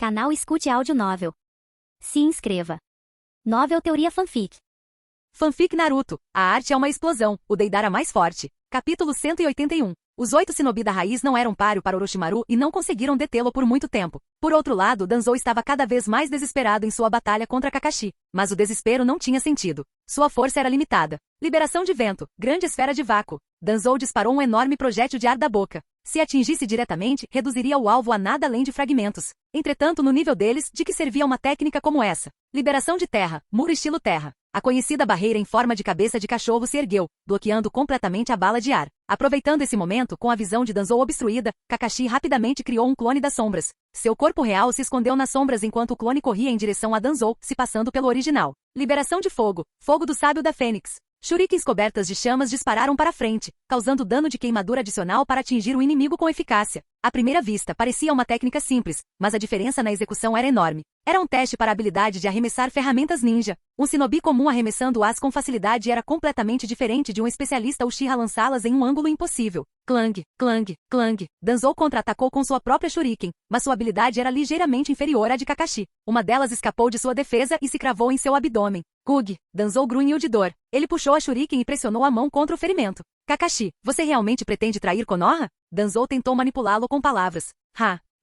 Canal Escute Áudio Novel. Se inscreva. Novel Teoria Fanfic. Fanfic Naruto. A arte é uma explosão, o Deidara mais forte. Capítulo 181. Os 8 shinobi da raiz não eram páreo para Orochimaru e não conseguiram detê-lo por muito tempo. Por outro lado, Danzou estava cada vez mais desesperado em sua batalha contra Kakashi, mas o desespero não tinha sentido. Sua força era limitada. Liberação de vento, grande esfera de vácuo. Danzou disparou um enorme projétil de ar da boca. Se atingisse diretamente, reduziria o alvo a nada além de fragmentos. Entretanto, no nível deles, de que servia uma técnica como essa? Liberação de terra, muro estilo terra. A conhecida barreira em forma de cabeça de cachorro se ergueu, bloqueando completamente a bala de ar. Aproveitando esse momento, com a visão de Danzou obstruída, Kakashi rapidamente criou um clone das sombras. Seu corpo real se escondeu nas sombras enquanto o clone corria em direção a Danzou, se passando pelo original. Liberação de fogo, fogo do sábio da Fênix. Shurikens cobertas de chamas dispararam para frente, causando dano de queimadura adicional para atingir o inimigo com eficácia. À primeira vista, parecia uma técnica simples, mas a diferença na execução era enorme. Era um teste para a habilidade de arremessar ferramentas ninja. Um shinobi comum arremessando-as com facilidade era completamente diferente de um especialista Uchiha lançá-las em um ângulo impossível. Clang, clang, clang. Danzou contra-atacou com sua própria Shuriken, mas sua habilidade era ligeiramente inferior à de Kakashi. Uma delas escapou de sua defesa e se cravou em seu abdômen. Kug. Danzou grunhiu de dor. Ele puxou a Shuriken e pressionou a mão contra o ferimento. Kakashi, você realmente pretende trair Konoha? Danzou tentou manipulá-lo com palavras.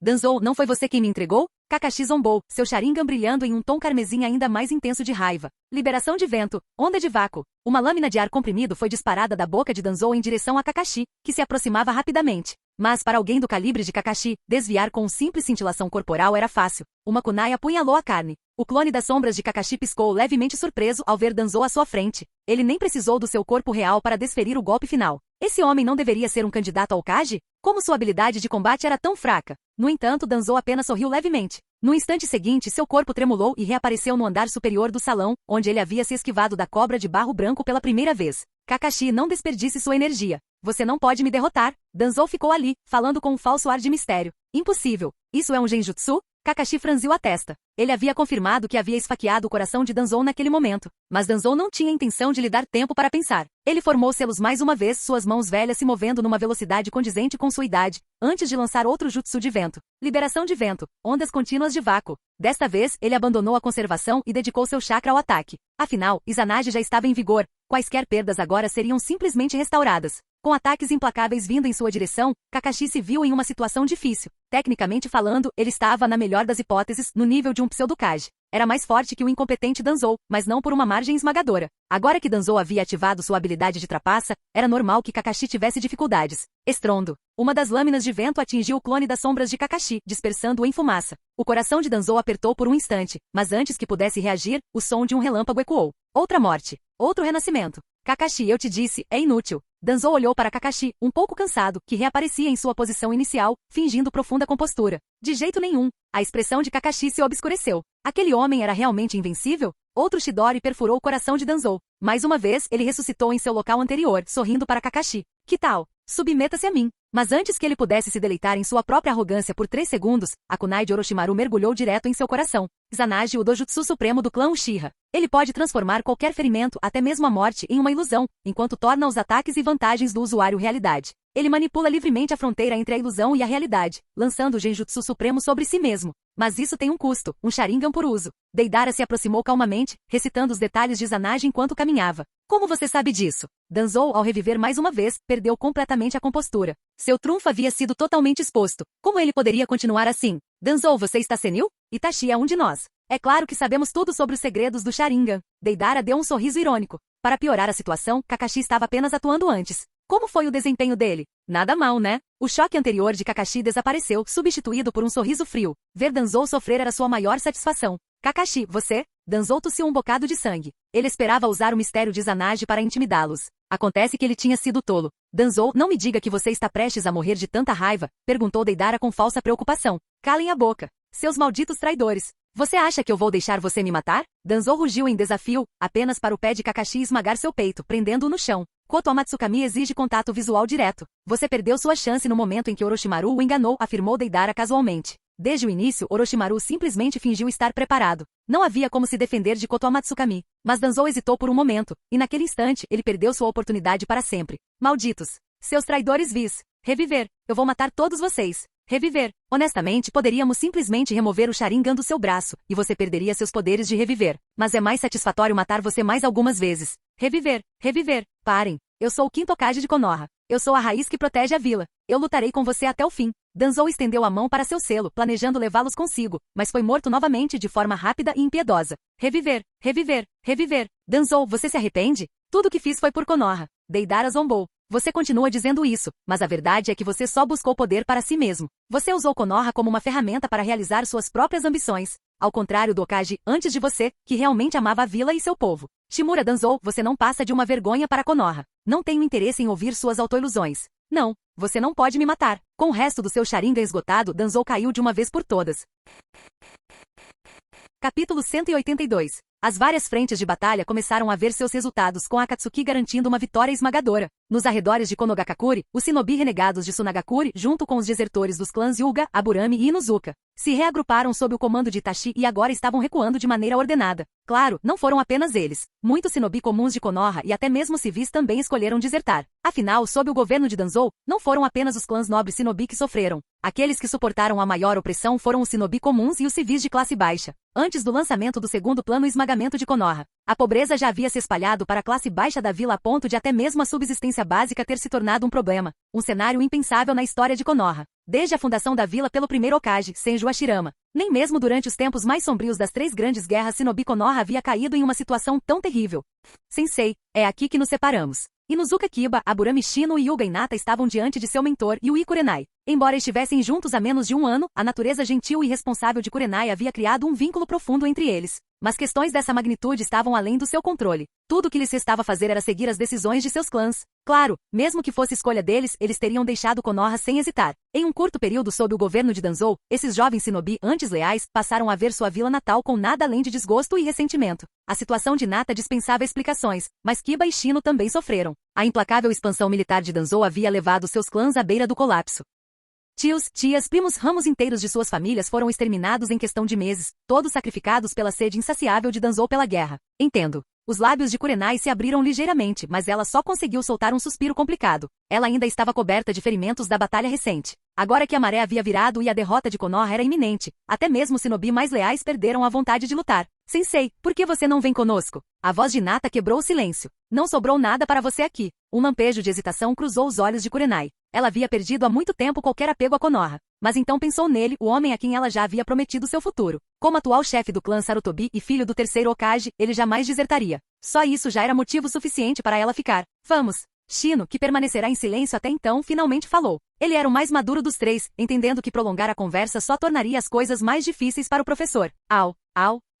Danzou, não foi você quem me entregou? Kakashi zombou, seu Sharingan brilhando em um tom carmesim ainda mais intenso de raiva. Liberação de vento, onda de vácuo. Uma lâmina de ar comprimido foi disparada da boca de Danzou em direção a Kakashi, que se aproximava rapidamente. Mas para alguém do calibre de Kakashi, desviar com simples cintilação corporal era fácil. Uma kunai apunhalou a carne. O clone das sombras de Kakashi piscou levemente surpreso ao ver Danzou à sua frente. Ele nem precisou do seu corpo real para desferir o golpe final. Esse homem não deveria ser um candidato ao Kage? Como sua habilidade de combate era tão fraca? No entanto, Danzou apenas sorriu levemente. No instante seguinte, seu corpo tremulou e reapareceu no andar superior do salão, onde ele havia se esquivado da cobra de barro branco pela primeira vez. Kakashi, não desperdice sua energia. Você não pode me derrotar. Danzou ficou ali, falando com um falso ar de mistério. Impossível. Isso é um genjutsu? Kakashi franziu a testa. Ele havia confirmado que havia esfaqueado o coração de Danzou naquele momento. Mas Danzou não tinha intenção de lhe dar tempo para pensar. Ele formou selos mais uma vez, suas mãos velhas se movendo numa velocidade condizente com sua idade, antes de lançar outro jutsu de vento. Liberação de vento, ondas contínuas de vácuo. Desta vez, ele abandonou a conservação e dedicou seu chakra ao ataque. Afinal, Izanagi já estava em vigor. Quaisquer perdas agora seriam simplesmente restauradas. Com ataques implacáveis vindo em sua direção, Kakashi se viu em uma situação difícil. Tecnicamente falando, ele estava, na melhor das hipóteses, no nível de um pseudo-Kage. Era mais forte que o incompetente Danzou, mas não por uma margem esmagadora. Agora que Danzou havia ativado sua habilidade de trapaça, era normal que Kakashi tivesse dificuldades. Estrondo. Uma das lâminas de vento atingiu o clone das sombras de Kakashi, dispersando-o em fumaça. O coração de Danzou apertou por um instante, mas antes que pudesse reagir, o som de um relâmpago ecoou. Outra morte. Outro renascimento. Kakashi, eu te disse, é inútil. Danzou olhou para Kakashi, um pouco cansado, que reaparecia em sua posição inicial, fingindo profunda compostura. De jeito nenhum. A expressão de Kakashi se obscureceu. Aquele homem era realmente invencível? Outro Chidori perfurou o coração de Danzou. Mais uma vez, ele ressuscitou em seu local anterior, sorrindo para Kakashi. Que tal? Submeta-se a mim. Mas antes que ele pudesse se deleitar em sua própria arrogância por 3 segundos, a kunai de Orochimaru mergulhou direto em seu coração. Izanagi, o dojutsu supremo do clã Uchiha. Ele pode transformar qualquer ferimento, até mesmo a morte, em uma ilusão, enquanto torna os ataques e vantagens do usuário realidade. Ele manipula livremente a fronteira entre a ilusão e a realidade, lançando o genjutsu supremo sobre si mesmo. Mas isso tem um custo, um Sharingan por uso. Deidara se aproximou calmamente, recitando os detalhes de Izanagi enquanto caminhava. Como você sabe disso? Danzou, ao reviver mais uma vez, perdeu completamente a compostura. Seu trunfo havia sido totalmente exposto. Como ele poderia continuar assim? Danzou, você está senil? Itachi é um de nós. É claro que sabemos tudo sobre os segredos do Sharingan. Deidara deu um sorriso irônico. Para piorar a situação, Kakashi estava apenas atuando antes. Como foi o desempenho dele? Nada mal, né? O choque anterior de Kakashi desapareceu, substituído por um sorriso frio. Ver Danzou sofrer era sua maior satisfação. Kakashi, você? Danzou tossiu um bocado de sangue. Ele esperava usar o mistério de Izanagi para intimidá-los. Acontece que ele tinha sido tolo. Danzou, não me diga que você está prestes a morrer de tanta raiva, perguntou Deidara com falsa preocupação. Calem a boca. Seus malditos traidores. Você acha que eu vou deixar você me matar? Danzou rugiu em desafio, apenas para o pé de Kakashi esmagar seu peito, prendendo-o no chão. Koto Amatsukami exige contato visual direto. Você perdeu sua chance no momento em que Orochimaru o enganou, afirmou Deidara casualmente. Desde o início, Orochimaru simplesmente fingiu estar preparado. Não havia como se defender de Koto Amatsukami. Mas Danzou hesitou por um momento, e naquele instante, ele perdeu sua oportunidade para sempre. Malditos! Seus traidores vis! Reviver! Eu vou matar todos vocês! Reviver. Honestamente, poderíamos simplesmente remover o Sharingan do seu braço, e você perderia seus poderes de reviver. Mas é mais satisfatório matar você mais algumas vezes. Reviver. Reviver. Parem. Eu sou o quinto Hokage de Konoha. Eu sou a raiz que protege a vila. Eu lutarei com você até o fim. Danzou estendeu a mão para seu selo, planejando levá-los consigo, mas foi morto novamente de forma rápida e impiedosa. Reviver. Reviver. Reviver. Danzou, você se arrepende? Tudo o que fiz foi por Konoha. Deidara zombou. Você continua dizendo isso, mas a verdade é que você só buscou poder para si mesmo. Você usou Konoha como uma ferramenta para realizar suas próprias ambições. Ao contrário do Hokage antes de você, que realmente amava a vila e seu povo. Shimura Danzou, você não passa de uma vergonha para Konoha. Não tenho interesse em ouvir suas autoilusões. Não, você não pode me matar. Com o resto do seu Sharingan esgotado, Danzou caiu de uma vez por todas. Capítulo 182. As várias frentes de batalha começaram a ver seus resultados, com Akatsuki garantindo uma vitória esmagadora. Nos arredores de Konogakakuri, os shinobi renegados de Sunagakure, junto com os desertores dos clãs Hyuga, Aburame e Inuzuka, se reagruparam sob o comando de Itachi e agora estavam recuando de maneira ordenada. Claro, não foram apenas eles. Muitos shinobi comuns de Konoha e até mesmo civis também escolheram desertar. Afinal, sob o governo de Danzou, não foram apenas os clãs nobres shinobi que sofreram. Aqueles que suportaram a maior opressão foram os shinobi comuns e os civis de classe baixa. Antes do lançamento do segundo plano esmagamento de Konoha, a pobreza já havia se espalhado para a classe baixa da vila a ponto de até mesmo a subsistência básica ter se tornado um problema. Um cenário impensável na história de Konoha. Desde a fundação da vila pelo primeiro Hokage, Senju Hashirama. Nem mesmo durante os tempos mais sombrios das 3 grandes guerras Shinobi Konoha havia caído em uma situação tão terrível. Sensei, é aqui que nos separamos. Inuzuka Kiba, Aburame Shino e Hyuga Hinata estavam diante de seu mentor, Yui Kurenai. Embora estivessem juntos há menos de um ano, a natureza gentil e responsável de Kurenai havia criado um vínculo profundo entre eles. Mas questões dessa magnitude estavam além do seu controle. Tudo o que lhes restava fazer era seguir as decisões de seus clãs. Claro, mesmo que fosse escolha deles, eles teriam deixado Konoha sem hesitar. Em um curto período sob o governo de Danzou, esses jovens shinobi antes leais passaram a ver sua vila natal com nada além de desgosto e ressentimento. A situação de Hinata dispensava explicações, mas Kiba e Shino também sofreram. A implacável expansão militar de Danzou havia levado seus clãs à beira do colapso. Tios, tias, primos, ramos inteiros de suas famílias foram exterminados em questão de meses, todos sacrificados pela sede insaciável de Danzou pela guerra. Entendo. Os lábios de Kurenai se abriram ligeiramente, mas ela só conseguiu soltar um suspiro complicado. Ela ainda estava coberta de ferimentos da batalha recente. Agora que a maré havia virado e a derrota de Konoha era iminente, até mesmo os shinobi mais leais perderam a vontade de lutar. Sensei, por que você não vem conosco? A voz de Hinata quebrou o silêncio. Não sobrou nada para você aqui. Um lampejo de hesitação cruzou os olhos de Kurenai. Ela havia perdido há muito tempo qualquer apego a Konoha. Mas então pensou nele, o homem a quem ela já havia prometido seu futuro. Como atual chefe do clã Sarutobi e filho do terceiro Hokage, ele jamais desertaria. Só isso já era motivo suficiente para ela ficar. Vamos. Shino, que permanecerá em silêncio até então, finalmente falou. Ele era o mais maduro dos 3, entendendo que prolongar a conversa só tornaria as coisas mais difíceis para o professor. Au.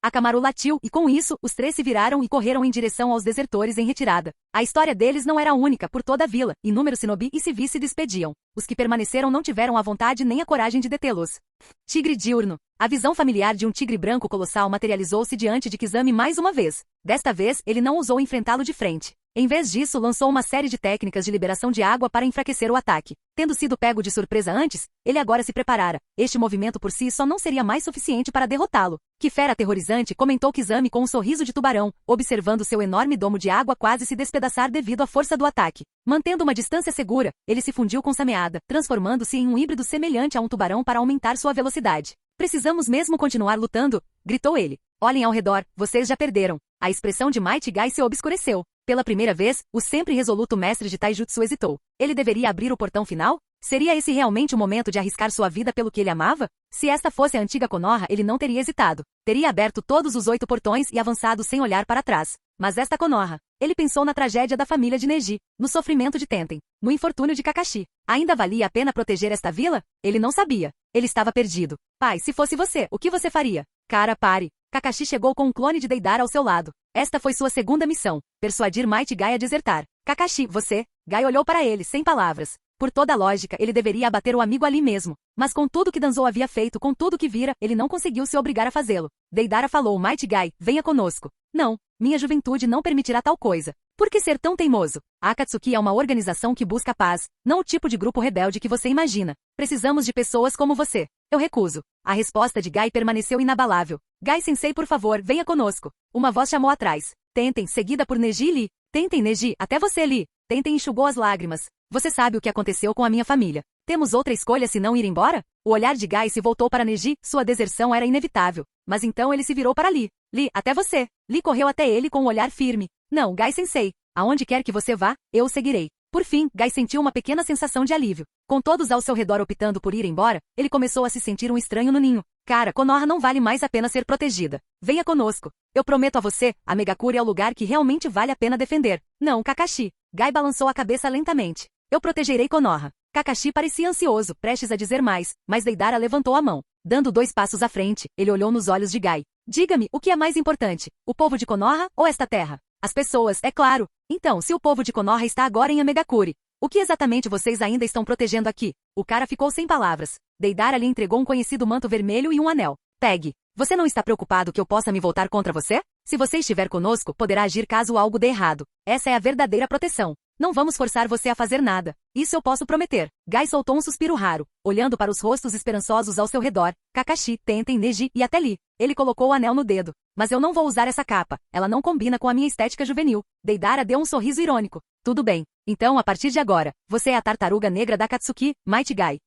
Akamaru latiu, e com isso, os 3 se viraram e correram em direção aos desertores em retirada. A história deles não era única por toda a vila, inúmeros shinobi e civis se despediam. Os que permaneceram não tiveram a vontade nem a coragem de detê-los. Tigre diurno. A visão familiar de um tigre branco colossal materializou-se diante de Kizami mais uma vez. Desta vez, ele não ousou enfrentá-lo de frente. Em vez disso, lançou uma série de técnicas de liberação de água para enfraquecer o ataque. Tendo sido pego de surpresa antes, ele agora se preparara. Este movimento por si só não seria mais suficiente para derrotá-lo. Que fera aterrorizante, comentou Kizami com um sorriso de tubarão, observando seu enorme domo de água quase se despedaçar devido à força do ataque. Mantendo uma distância segura, ele se fundiu com Sameada, transformando-se em um híbrido semelhante a um tubarão para aumentar sua velocidade. Precisamos mesmo continuar lutando? Gritou ele. Olhem ao redor, vocês já perderam. A expressão de Might Guy se obscureceu. Pela primeira vez, o sempre resoluto mestre de Taijutsu hesitou. Ele deveria abrir o portão final? Seria esse realmente o momento de arriscar sua vida pelo que ele amava? Se esta fosse a antiga Konoha, ele não teria hesitado. Teria aberto todos os 8 portões e avançado sem olhar para trás. Mas esta Konoha... Ele pensou na tragédia da família de Neji, no sofrimento de Tenten, no infortúnio de Kakashi. Ainda valia a pena proteger esta vila? Ele não sabia. Ele estava perdido. Pai, se fosse você, o que você faria? Cara, pare. Kakashi chegou com um clone de Deidara ao seu lado. Esta foi sua segunda missão, persuadir Might Guy a desertar. Kakashi, você... Guy olhou para ele, sem palavras. Por toda a lógica, ele deveria abater o amigo ali mesmo. Mas com tudo que Danzou havia feito, com tudo que vira, ele não conseguiu se obrigar a fazê-lo. Deidara falou, Might Guy, venha conosco. Não, minha juventude não permitirá tal coisa. Por que ser tão teimoso? A Akatsuki é uma organização que busca paz, não o tipo de grupo rebelde que você imagina. Precisamos de pessoas como você. Eu recuso. A resposta de Guy permaneceu inabalável. Guy-sensei, por favor, venha conosco. Uma voz chamou atrás. Tenten, seguida por Neji e Lee. Tenten, Neji, até você, Lee. Tenten enxugou as lágrimas. Você sabe o que aconteceu com a minha família. Temos outra escolha se não ir embora? O olhar de Gai se voltou para Neji, sua deserção era inevitável. Mas então ele se virou para Lee. Lee, até você. Lee correu até ele com um olhar firme. Não, Gai-sensei. Aonde quer que você vá, eu o seguirei. Por fim, Gai sentiu uma pequena sensação de alívio. Com todos ao seu redor optando por ir embora, ele começou a se sentir um estranho no ninho. Cara, Konoha não vale mais a pena ser protegida. Venha conosco. Eu prometo a você, a Megakuri é o lugar que realmente vale a pena defender. Não, Kakashi. Gai balançou a cabeça lentamente. Eu protegerei Konoha. Kakashi parecia ansioso, prestes a dizer mais, mas Deidara levantou a mão. Dando 2 passos à frente, ele olhou nos olhos de Gai. Diga-me, o que é mais importante? O povo de Konoha ou esta terra? As pessoas, é claro. Então, se o povo de Konoha está agora em Amegakuri, o que exatamente vocês ainda estão protegendo aqui? O cara ficou sem palavras. Deidara lhe entregou um conhecido manto vermelho e um anel. Pegue. Você não está preocupado que eu possa me voltar contra você? Se você estiver conosco, poderá agir caso algo dê errado. Essa é a verdadeira proteção. Não vamos forçar você a fazer nada. Isso eu posso prometer. Gai soltou um suspiro raro, olhando para os rostos esperançosos ao seu redor. Kakashi, Tenten, Neji e até Lee. Ele colocou o anel no dedo. Mas eu não vou usar essa capa. Ela não combina com a minha estética juvenil. Deidara deu um sorriso irônico. Tudo bem. Então, a partir de agora, você é a tartaruga negra da Akatsuki, Might Gai.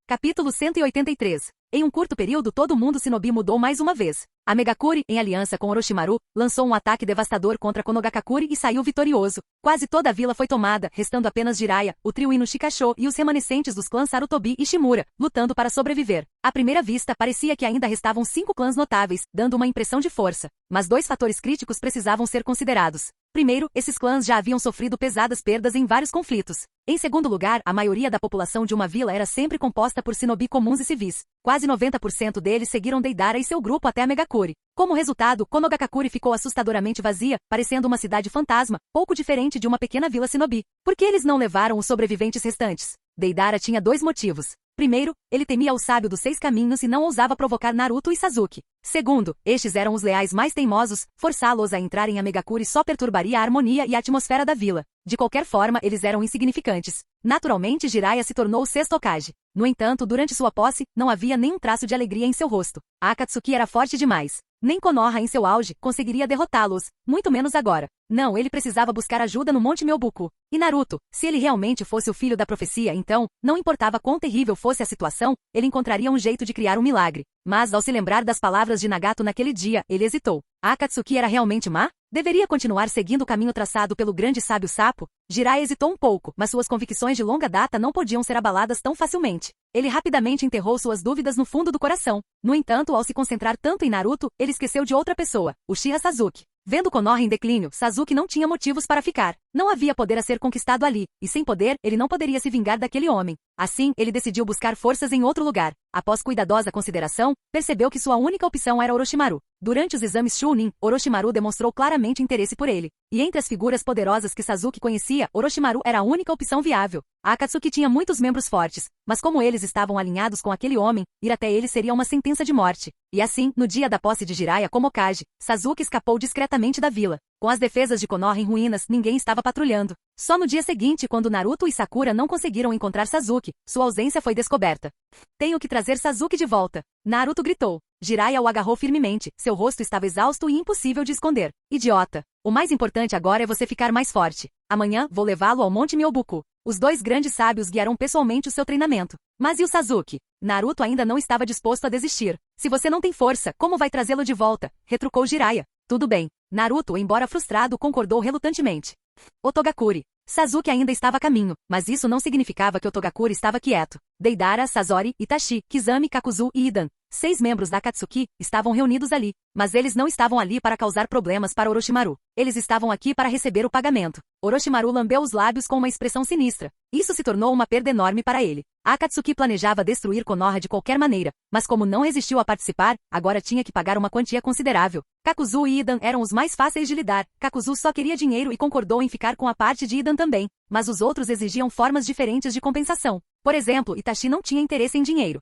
Capítulo 183. Em um curto período todo mundo Shinobi mudou mais uma vez. A Megakuri, em aliança com Orochimaru, lançou um ataque devastador contra Konogakakuri e saiu vitorioso. Quase toda a vila foi tomada, restando apenas Jiraiya, o trio Ino Shikasho e os remanescentes dos clãs Sarutobi e Shimura, lutando para sobreviver. À primeira vista, parecia que ainda restavam 5 clãs notáveis, dando uma impressão de força. Mas 2 fatores críticos precisavam ser considerados. Primeiro, esses clãs já haviam sofrido pesadas perdas em vários conflitos. Em segundo lugar, a maioria da população de uma vila era sempre composta por Shinobi comuns e civis. Quase 90% deles seguiram Deidara e seu grupo até a Megakuri. Como resultado, Konogakakuri ficou assustadoramente vazia, parecendo uma cidade fantasma, pouco diferente de uma pequena vila Shinobi. Por que eles não levaram os sobreviventes restantes? Deidara tinha 2 motivos. Primeiro, ele temia o sábio dos 6 caminhos e não ousava provocar Naruto e Sasuke. Segundo, estes eram os leais mais teimosos, forçá-los a entrar em Amegakuri só perturbaria a harmonia e a atmosfera da vila. De qualquer forma, eles eram insignificantes. Naturalmente, Jiraiya se tornou o 6º Hokage. No entanto, durante sua posse, não havia nenhum traço de alegria em seu rosto. A Akatsuki era forte demais. Nem Konoha em seu auge conseguiria derrotá-los, muito menos agora. Não, ele precisava buscar ajuda no Monte Myobuku. E Naruto, se ele realmente fosse o filho da profecia então, não importava quão terrível fosse a situação, ele encontraria um jeito de criar um milagre. Mas ao se lembrar das palavras de Nagato naquele dia, ele hesitou. A Akatsuki era realmente má? Deveria continuar seguindo o caminho traçado pelo grande sábio sapo? Jiraiya hesitou um pouco, mas suas convicções de longa data não podiam ser abaladas tão facilmente. Ele rapidamente enterrou suas dúvidas no fundo do coração. No entanto, ao se concentrar tanto em Naruto, ele esqueceu de outra pessoa, Uchiha Sasuke. Vendo Konoha em declínio, Sasuke não tinha motivos para ficar. Não havia poder a ser conquistado ali, e sem poder, ele não poderia se vingar daquele homem. Assim, ele decidiu buscar forças em outro lugar. Após cuidadosa consideração, percebeu que sua única opção era Orochimaru. Durante os exames Chunin, Orochimaru demonstrou claramente interesse por ele. E entre as figuras poderosas que Sasuke conhecia, Orochimaru era a única opção viável. A Akatsuki tinha muitos membros fortes, mas como eles estavam alinhados com aquele homem, ir até ele seria uma sentença de morte. E assim, no dia da posse de Jiraiya como Hokage, Sasuke escapou discretamente da vila. Com as defesas de Konoha em ruínas, ninguém estava patrulhando. Só no dia seguinte, quando Naruto e Sakura não conseguiram encontrar Sasuke, sua ausência foi descoberta. Tenho que trazer Sasuke de volta. Naruto gritou. Jiraiya o agarrou firmemente, seu rosto estava exausto e impossível de esconder. Idiota. O mais importante agora é você ficar mais forte. Amanhã, vou levá-lo ao Monte Myobuku. Os 2 grandes sábios guiarão pessoalmente o seu treinamento. Mas e o Sasuke? Naruto ainda não estava disposto a desistir. Se você não tem força, como vai trazê-lo de volta? Retrucou Jiraiya. Tudo bem. Naruto, embora frustrado, concordou relutantemente. Otogakuri. Sasuke ainda estava a caminho, mas isso não significava que Otogakuri estava quieto. Deidara, Sasori, Itachi, Kizami, Kakuzu e Idan, 6 membros da Akatsuki, estavam reunidos ali. Mas eles não estavam ali para causar problemas para Orochimaru. Eles estavam aqui para receber o pagamento. Orochimaru lambeu os lábios com uma expressão sinistra. Isso se tornou uma perda enorme para ele. A Akatsuki planejava destruir Konoha de qualquer maneira, mas como não resistiu a participar, agora tinha que pagar uma quantia considerável. Kakuzu e Idan eram os mais fáceis de lidar. Kakuzu só queria dinheiro e concordou em ficar com a parte de Idan também, mas os outros exigiam formas diferentes de compensação. Por exemplo, Itachi não tinha interesse em dinheiro.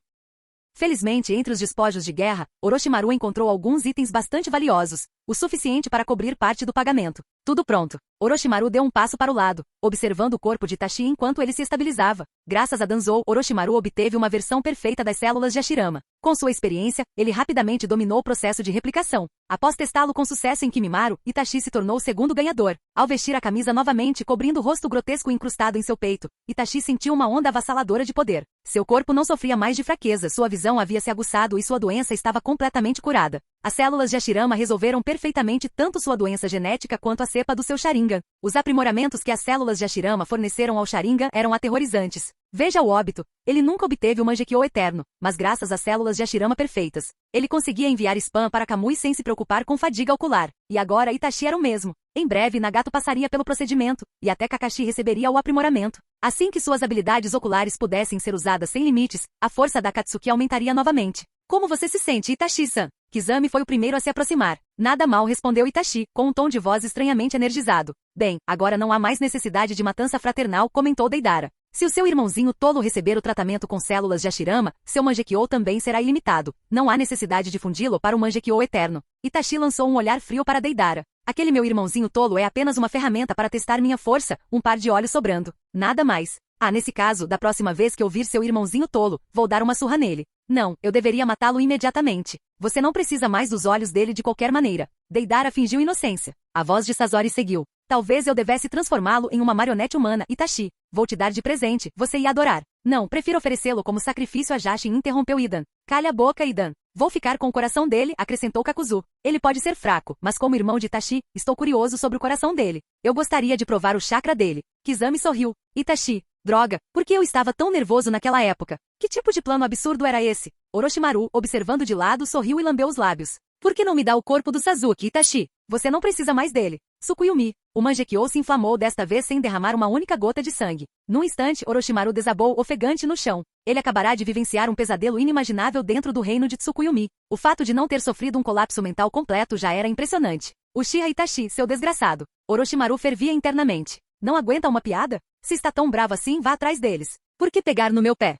Felizmente, entre os despojos de guerra, Orochimaru encontrou alguns itens bastante valiosos, o suficiente para cobrir parte do pagamento. Tudo pronto. Orochimaru deu um passo para o lado, observando o corpo de Itachi enquanto ele se estabilizava. Graças a Danzou, Orochimaru obteve uma versão perfeita das células de Hashirama. Com sua experiência, ele rapidamente dominou o processo de replicação. Após testá-lo com sucesso em Kimimaro, Itachi se tornou o segundo ganhador. Ao vestir a camisa novamente cobrindo o rosto grotesco incrustado em seu peito, Itachi sentiu uma onda avassaladora de poder. Seu corpo não sofria mais de fraqueza, sua visão havia se aguçado e sua doença estava completamente curada. As células de Hashirama resolveram perfeitamente tanto sua doença genética quanto a cepa do seu Sharingan. Os aprimoramentos que as células de Hashirama forneceram ao Sharingan eram aterrorizantes. Veja o óbito, ele nunca obteve o Mangekyo eterno, mas graças às células de Hashirama perfeitas, ele conseguia enviar spam para Kamui sem se preocupar com fadiga ocular. E agora Itachi era o mesmo. Em breve Nagato passaria pelo procedimento, e até Kakashi receberia o aprimoramento. Assim que suas habilidades oculares pudessem ser usadas sem limites, a força da Akatsuki aumentaria novamente. Como você se sente, Itachi-san? Kizami foi o primeiro a se aproximar. Nada mal, respondeu Itachi, com um tom de voz estranhamente energizado. Bem, agora não há mais necessidade de matança fraternal, comentou Deidara. Se o seu irmãozinho tolo receber o tratamento com células de Hashirama, seu Mangekyo também será ilimitado. Não há necessidade de fundi-lo para o Mangekyo eterno. Itachi lançou um olhar frio para Deidara. Aquele meu irmãozinho tolo é apenas uma ferramenta para testar minha força, um par de olhos sobrando. Nada mais. Ah, nesse caso, da próxima vez que eu vir seu irmãozinho tolo, vou dar uma surra nele. Não, eu deveria matá-lo imediatamente. Você não precisa mais dos olhos dele de qualquer maneira. Deidara fingiu inocência. A voz de Sasori seguiu. Talvez eu devesse transformá-lo em uma marionete humana, Itachi. Vou te dar de presente, você ia adorar. Não, prefiro oferecê-lo como sacrifício a Jashin, interrompeu Idan. Calha a boca, Idan. Vou ficar com o coração dele, acrescentou Kakuzu. Ele pode ser fraco, mas como irmão de Itachi, estou curioso sobre o coração dele. Eu gostaria de provar o chakra dele. Kizami sorriu. Itachi. Droga, por que eu estava tão nervoso naquela época? Que tipo de plano absurdo era esse? Orochimaru, observando de lado, sorriu e lambeu os lábios. Por que não me dá o corpo do Sasuke, Itachi? Você não precisa mais dele. Tsukuyomi. O Mangekyo se inflamou desta vez sem derramar uma única gota de sangue. Num instante, Orochimaru desabou ofegante no chão. Ele acabará de vivenciar um pesadelo inimaginável dentro do reino de Tsukuyomi. O fato de não ter sofrido um colapso mental completo já era impressionante. Uchiha Itachi, seu desgraçado. Orochimaru fervia internamente. Não aguenta uma piada? Se está tão bravo assim, vá atrás deles. Por que pegar no meu pé?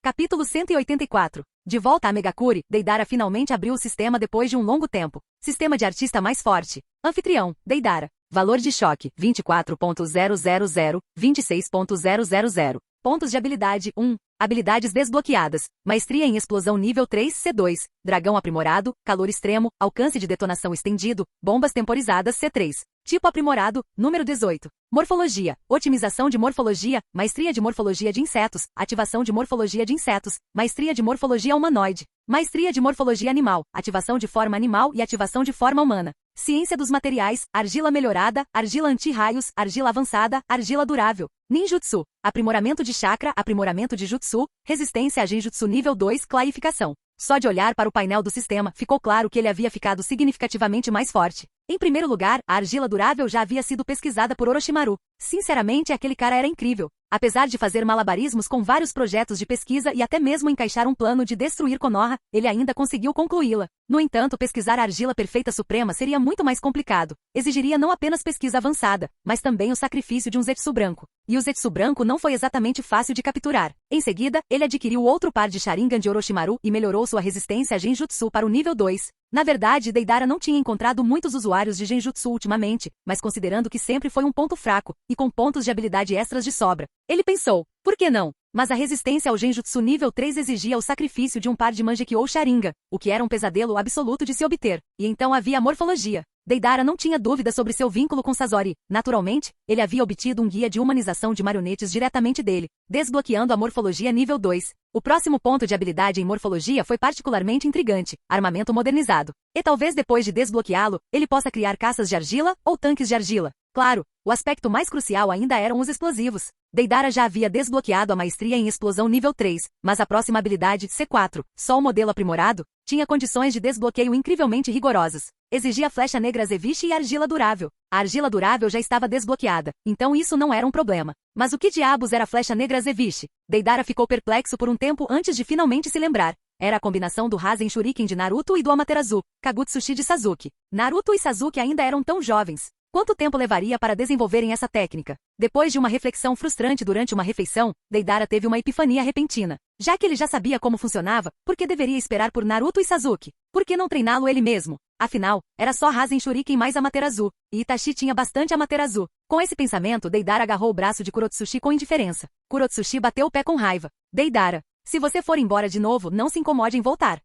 Capítulo 184. De volta a Megakuri, Deidara finalmente abriu o sistema depois de um longo tempo. Sistema de artista mais forte. Anfitrião, Deidara. Valor de choque, 24.000, 26.000. Pontos de habilidade, 1. Habilidades desbloqueadas. Maestria em explosão nível 3, C2. Dragão aprimorado, calor extremo, alcance de detonação estendido, bombas temporizadas C3. Tipo aprimorado, número 18. Morfologia. Otimização de morfologia, maestria de morfologia de insetos, ativação de morfologia de insetos, maestria de morfologia humanoide, maestria de morfologia animal, ativação de forma animal e ativação de forma humana. Ciência dos materiais, argila melhorada, argila anti-raios, argila avançada, argila durável. Ninjutsu. Aprimoramento de chakra, aprimoramento de jutsu, resistência a genjutsu nível 2, clarificação. Só de olhar para o painel do sistema, ficou claro que ele havia ficado significativamente mais forte. Em primeiro lugar, a argila durável já havia sido pesquisada por Orochimaru. Sinceramente, aquele cara era incrível. Apesar de fazer malabarismos com vários projetos de pesquisa e até mesmo encaixar um plano de destruir Konoha, ele ainda conseguiu concluí-la. No entanto, pesquisar a argila perfeita suprema seria muito mais complicado. Exigiria não apenas pesquisa avançada, mas também o sacrifício de um Zetsu branco. E o Zetsu branco não foi exatamente fácil de capturar. Em seguida, ele adquiriu outro par de Sharingan de Orochimaru e melhorou sua resistência a Genjutsu para o nível 2. Na verdade, Deidara não tinha encontrado muitos usuários de Genjutsu ultimamente, mas considerando que sempre foi um ponto fraco, e com pontos de habilidade extras de sobra, ele pensou, por que não? Mas a resistência ao Genjutsu nível 3 exigia o sacrifício de um par de Mangekyo Sharingan, o que era um pesadelo absoluto de se obter, e então havia a morfologia. Deidara não tinha dúvida sobre seu vínculo com Sasori. Naturalmente, ele havia obtido um guia de humanização de marionetes diretamente dele, desbloqueando a morfologia nível 2. O próximo ponto de habilidade em morfologia foi particularmente intrigante, armamento modernizado. E talvez depois de desbloqueá-lo, ele possa criar caças de argila ou tanques de argila. Claro, o aspecto mais crucial ainda eram os explosivos. Deidara já havia desbloqueado a maestria em explosão nível 3, mas a próxima habilidade, C4, só o modelo aprimorado, tinha condições de desbloqueio incrivelmente rigorosas. Exigia flecha negra Zeviche e argila durável. A argila durável já estava desbloqueada, então isso não era um problema. Mas o que diabos era a flecha negra Zeviche? Deidara ficou perplexo por um tempo antes de finalmente se lembrar. Era a combinação do Rasen Shuriken de Naruto e do Amaterasu, Kagutsuchi de Sasuke. Naruto e Sasuke ainda eram tão jovens. Quanto tempo levaria para desenvolverem essa técnica? Depois de uma reflexão frustrante durante uma refeição, Deidara teve uma epifania repentina. Já que ele já sabia como funcionava, por que deveria esperar por Naruto e Sasuke? Por que não treiná-lo ele mesmo? Afinal, era só Rasen Shuriken mais Amaterasu, e Itachi tinha bastante Amaterasu. Com esse pensamento, Deidara agarrou o braço de Kurotsushi com indiferença. Kurotsushi bateu o pé com raiva. Deidara, se você for embora de novo, não se incomode em voltar.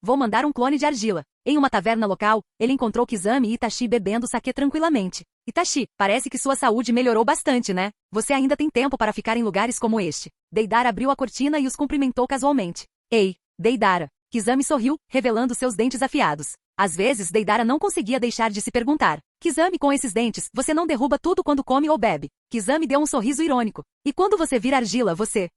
Vou mandar um clone de argila. Em uma taverna local, ele encontrou Kizami e Itachi bebendo saquê tranquilamente. Itachi, parece que sua saúde melhorou bastante, né? Você ainda tem tempo para ficar em lugares como este. Deidara abriu a cortina e os cumprimentou casualmente. Ei, Deidara. Kizami sorriu, revelando seus dentes afiados. Às vezes, Deidara não conseguia deixar de se perguntar. Kizami, com esses dentes, você não derruba tudo quando come ou bebe. Kizami deu um sorriso irônico. E quando você vira argila, você,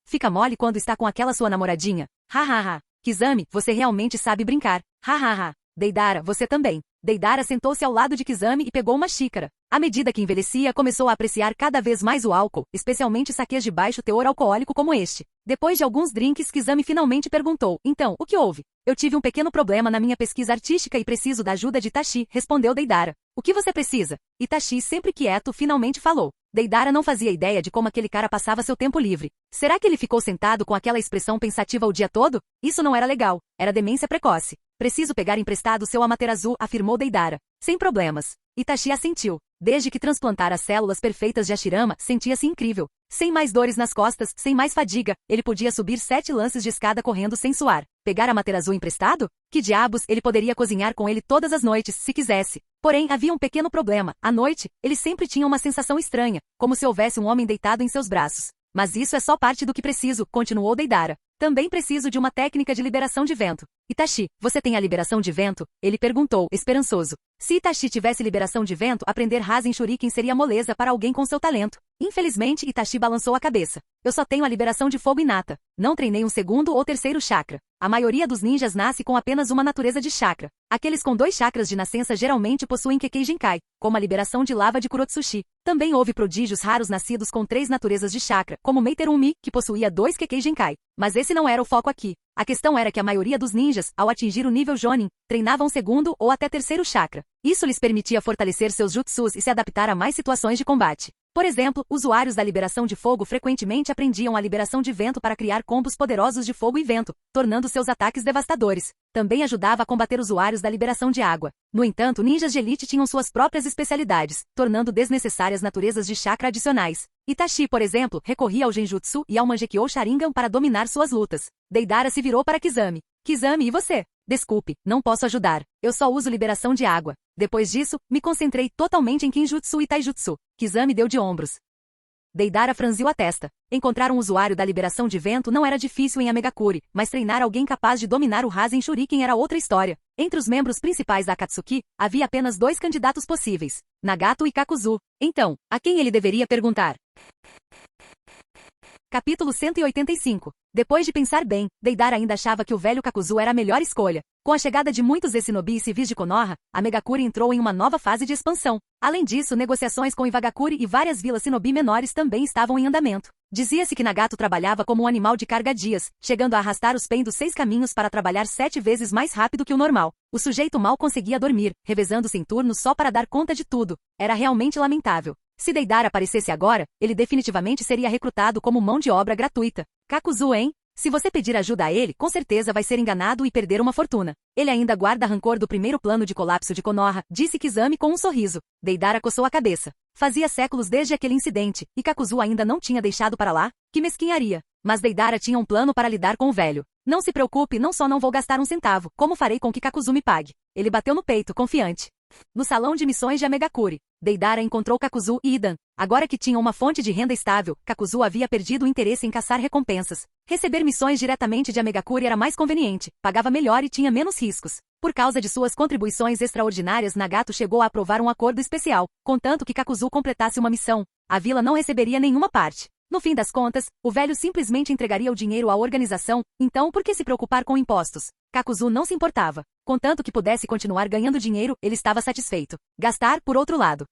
fica mole quando está com aquela sua namoradinha? Hahaha. Kizami, você realmente sabe brincar. Hahaha. Deidara, você também. Deidara sentou-se ao lado de Kizami e pegou uma xícara. À medida que envelhecia, começou a apreciar cada vez mais o álcool, especialmente saquês de baixo teor alcoólico como este. Depois de alguns drinks, Kizami finalmente perguntou, então, o que houve? Eu tive um pequeno problema na minha pesquisa artística e preciso da ajuda de Itachi, respondeu Deidara. O que você precisa? Itachi, sempre quieto, finalmente falou. Deidara não fazia ideia de como aquele cara passava seu tempo livre. Será que ele ficou sentado com aquela expressão pensativa o dia todo? Isso não era legal. Era demência precoce. Preciso pegar emprestado seu Amaterasu, afirmou Deidara. Sem problemas. Itachi assentiu. Desde que transplantara as células perfeitas de Hashirama, sentia-se incrível. Sem mais dores nas costas, sem mais fadiga, ele podia subir 7 lances de escada correndo sem suar. Pegar Amaterasu emprestado? Que diabos, ele poderia cozinhar com ele todas as noites, se quisesse. Porém, havia um pequeno problema. À noite, ele sempre tinha uma sensação estranha, como se houvesse um homem deitado em seus braços. Mas isso é só parte do que preciso, continuou Deidara. Também preciso de uma técnica de liberação de vento. Itachi, você tem a liberação de vento? Ele perguntou, esperançoso. Se Itachi tivesse liberação de vento, aprender Rasen Shuriken seria moleza para alguém com seu talento. Infelizmente, Itachi balançou a cabeça. Eu só tenho a liberação de fogo inata. Não treinei um segundo ou terceiro chakra. A maioria dos ninjas nasce com apenas uma natureza de chakra. Aqueles com 2 chakras de nascença geralmente possuem Kekkei Genkai, como a liberação de lava de Kurotsushi. Também houve prodígios raros nascidos com 3 naturezas de chakra, como Meiterumi, que possuía 2 Kekkei Genkai. Mas esse não era o foco aqui. A questão era que a maioria dos ninjas, ao atingir o nível Jonin, treinavam segundo ou até terceiro chakra. Isso lhes permitia fortalecer seus jutsus e se adaptar a mais situações de combate. Por exemplo, usuários da liberação de fogo frequentemente aprendiam a liberação de vento para criar combos poderosos de fogo e vento, tornando seus ataques devastadores. Também ajudava a combater usuários da liberação de água. No entanto, ninjas de elite tinham suas próprias especialidades, tornando desnecessárias naturezas de chakra adicionais. Itachi, por exemplo, recorria ao Genjutsu e ao Mangekyou Sharingan para dominar suas lutas. Deidara se virou para Kizami. Kizami, e você? Desculpe, não posso ajudar. Eu só uso liberação de água. Depois disso, me concentrei totalmente em Kinjutsu e Taijutsu. Kizami deu de ombros. Deidara franziu a testa. Encontrar um usuário da liberação de vento não era difícil em Amegakure, mas treinar alguém capaz de dominar o Rasen Shuriken era outra história. Entre os membros principais da Akatsuki, havia apenas 2 candidatos possíveis, Nagato e Kakuzu. Então, a quem ele deveria perguntar? Capítulo 185. Depois de pensar bem, Deidara ainda achava que o velho Kakuzu era a melhor escolha. Com a chegada de muitos Eshinobi e civis de Konoha, a Megakure entrou em uma nova fase de expansão. Além disso, negociações com Iwagakure e várias vilas Shinobi menores também estavam em andamento. Dizia-se que Nagato trabalhava como um animal de carga dias, chegando a arrastar os pendos 6 caminhos para trabalhar 7 vezes mais rápido que o normal. O sujeito mal conseguia dormir, revezando-se em turnos só para dar conta de tudo. Era realmente lamentável. Se Deidara aparecesse agora, ele definitivamente seria recrutado como mão de obra gratuita. Kakuzu, hein? Se você pedir ajuda a ele, com certeza vai ser enganado e perder uma fortuna. Ele ainda guarda rancor do primeiro plano de colapso de Konoha, disse Kizami com um sorriso. Deidara coçou a cabeça. Fazia séculos desde aquele incidente, e Kakuzu ainda não tinha deixado para lá? Que mesquinharia. Mas Deidara tinha um plano para lidar com o velho. Não se preocupe, não só não vou gastar um centavo, como farei com que Kakuzu me pague. Ele bateu no peito, confiante. No salão de missões de Amegakure, Deidara encontrou Kakuzu e Idan. Agora que tinham uma fonte de renda estável, Kakuzu havia perdido o interesse em caçar recompensas. Receber missões diretamente de Amegakure era mais conveniente, pagava melhor e tinha menos riscos. Por causa de suas contribuições extraordinárias, Nagato chegou a aprovar um acordo especial, contanto que Kakuzu completasse uma missão. A vila não receberia nenhuma parte. No fim das contas, o velho simplesmente entregaria o dinheiro à organização, então por que se preocupar com impostos? Kakuzu não se importava. Contanto que pudesse continuar ganhando dinheiro, ele estava satisfeito. Gastar, por outro lado.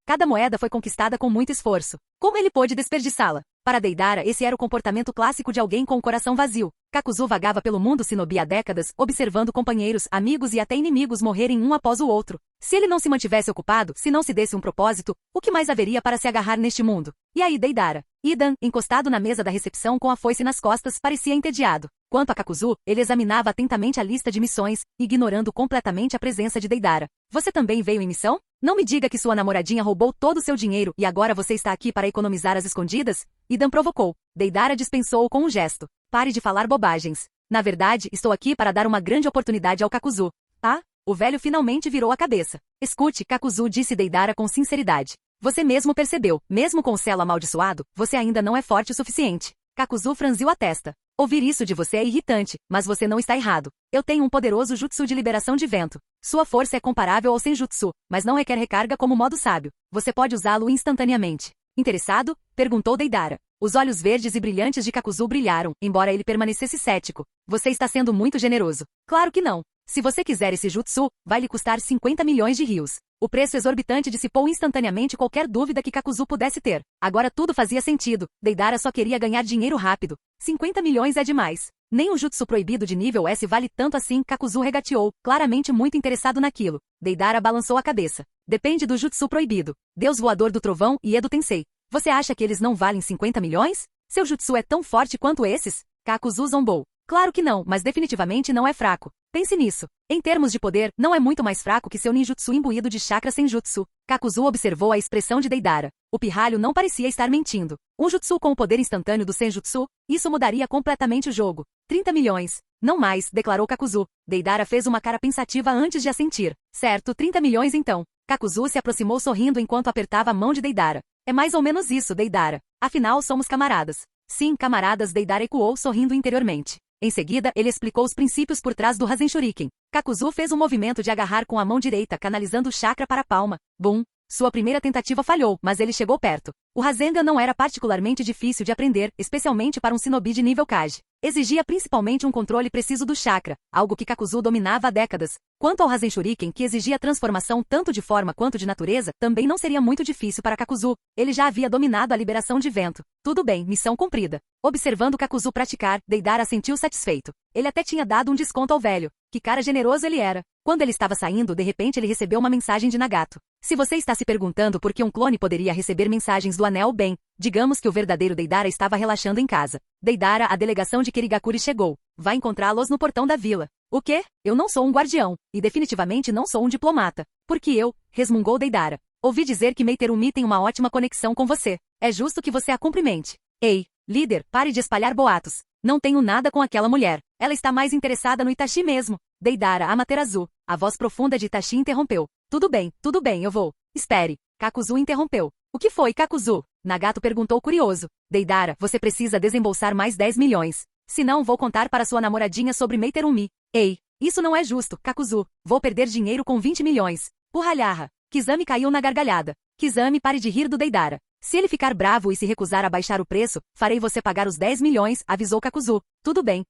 Cada moeda foi conquistada com muito esforço. Como ele pôde desperdiçá-la? Para Deidara, esse era o comportamento clássico de alguém com o coração vazio. Kakuzu vagava pelo mundo shinobi há décadas, observando companheiros, amigos e até inimigos morrerem um após o outro. Se ele não se mantivesse ocupado, se não se desse um propósito, o que mais haveria para se agarrar neste mundo? E aí Deidara? Idan, encostado na mesa da recepção com a foice nas costas, parecia entediado. Quanto a Kakuzu, ele examinava atentamente a lista de missões, ignorando completamente a presença de Deidara. Você também veio em missão? Não me diga que sua namoradinha roubou todo o seu dinheiro e agora você está aqui para economizar as escondidas? Idan provocou. Deidara dispensou-o com um gesto. Pare de falar bobagens. Na verdade, estou aqui para dar uma grande oportunidade ao Kakuzu. Ah? O velho finalmente virou a cabeça. Escute, Kakuzu, disse Deidara com sinceridade. Você mesmo percebeu, mesmo com o selo amaldiçoado, você ainda não é forte o suficiente. Kakuzu franziu a testa. Ouvir isso de você é irritante, mas você não está errado. Eu tenho um poderoso jutsu de liberação de vento. Sua força é comparável ao senjutsu, mas não requer recarga como modo sábio. Você pode usá-lo instantaneamente. Interessado? Perguntou Deidara. Os olhos verdes e brilhantes de Kakuzu brilharam, embora ele permanecesse cético. Você está sendo muito generoso. Claro que não. Se você quiser esse jutsu, vai lhe custar 50 milhões de rios. O preço exorbitante dissipou instantaneamente qualquer dúvida que Kakuzu pudesse ter. Agora tudo fazia sentido. Deidara só queria ganhar dinheiro rápido. 50 milhões é demais. Nem o jutsu proibido de nível S vale tanto assim. Kakuzu regateou, claramente muito interessado naquilo. Deidara balançou a cabeça. Depende do jutsu proibido. Deus voador do trovão e Edo Tensei. Você acha que eles não valem 50 milhões? Seu jutsu é tão forte quanto esses? Kakuzu zombou. Claro que não, mas definitivamente não é fraco. Pense nisso. Em termos de poder, não é muito mais fraco que seu ninjutsu imbuído de chakra senjutsu. Kakuzu observou a expressão de Deidara. O pirralho não parecia estar mentindo. Um jutsu com o poder instantâneo do senjutsu? Isso mudaria completamente o jogo. 30 milhões. Não mais, declarou Kakuzu. Deidara fez uma cara pensativa antes de assentir. Certo, 30 milhões então. Kakuzu se aproximou sorrindo enquanto apertava a mão de Deidara. É mais ou menos isso, Deidara. Afinal, somos camaradas. Sim, camaradas, Deidara ecoou sorrindo interiormente. Em seguida, ele explicou os princípios por trás do Rasen Shuriken. Kakuzu fez um movimento de agarrar com a mão direita, canalizando o chakra para a palma. Bum! Sua primeira tentativa falhou, mas ele chegou perto. O Rasengan não era particularmente difícil de aprender, especialmente para um shinobi de nível Kage. Exigia principalmente um controle preciso do chakra, algo que Kakuzu dominava há décadas. Quanto ao Rasen Shuriken, que exigia transformação tanto de forma quanto de natureza, também não seria muito difícil para Kakuzu. Ele já havia dominado a liberação de vento. Tudo bem, missão cumprida. Observando Kakuzu praticar, Deidara sentiu satisfeito. Ele até tinha dado um desconto ao velho. Que cara generoso ele era. Quando ele estava saindo, de repente ele recebeu uma mensagem de Nagato. Se você está se perguntando por que um clone poderia receber mensagens do anel, bem, digamos que o verdadeiro Deidara estava relaxando em casa. Deidara, a delegação de Kirigakuri chegou. Vai encontrá-los no portão da vila. O quê? Eu não sou um guardião. E definitivamente não sou um diplomata. Porque eu, resmungou Deidara. Ouvi dizer que Meiterumi tem uma ótima conexão com você. É justo que você a cumprimente. Ei, líder, pare de espalhar boatos. Não tenho nada com aquela mulher. Ela está mais interessada no Itachi mesmo. Deidara, Amaterasu. A voz profunda de Itachi interrompeu. Tudo bem, eu vou. Espere. Kakuzu interrompeu. O que foi, Kakuzu? Nagato perguntou curioso. Deidara, você precisa desembolsar mais 10 milhões. Senão vou contar para sua namoradinha sobre Meiterumi. Ei, isso não é justo, Kakuzu. Vou perder dinheiro com 20 milhões. Purralharra. Kizami caiu na gargalhada. Kizami, pare de rir do Deidara. Se ele ficar bravo e se recusar a baixar o preço, farei você pagar os 10 milhões, avisou Kakuzu. Tudo bem,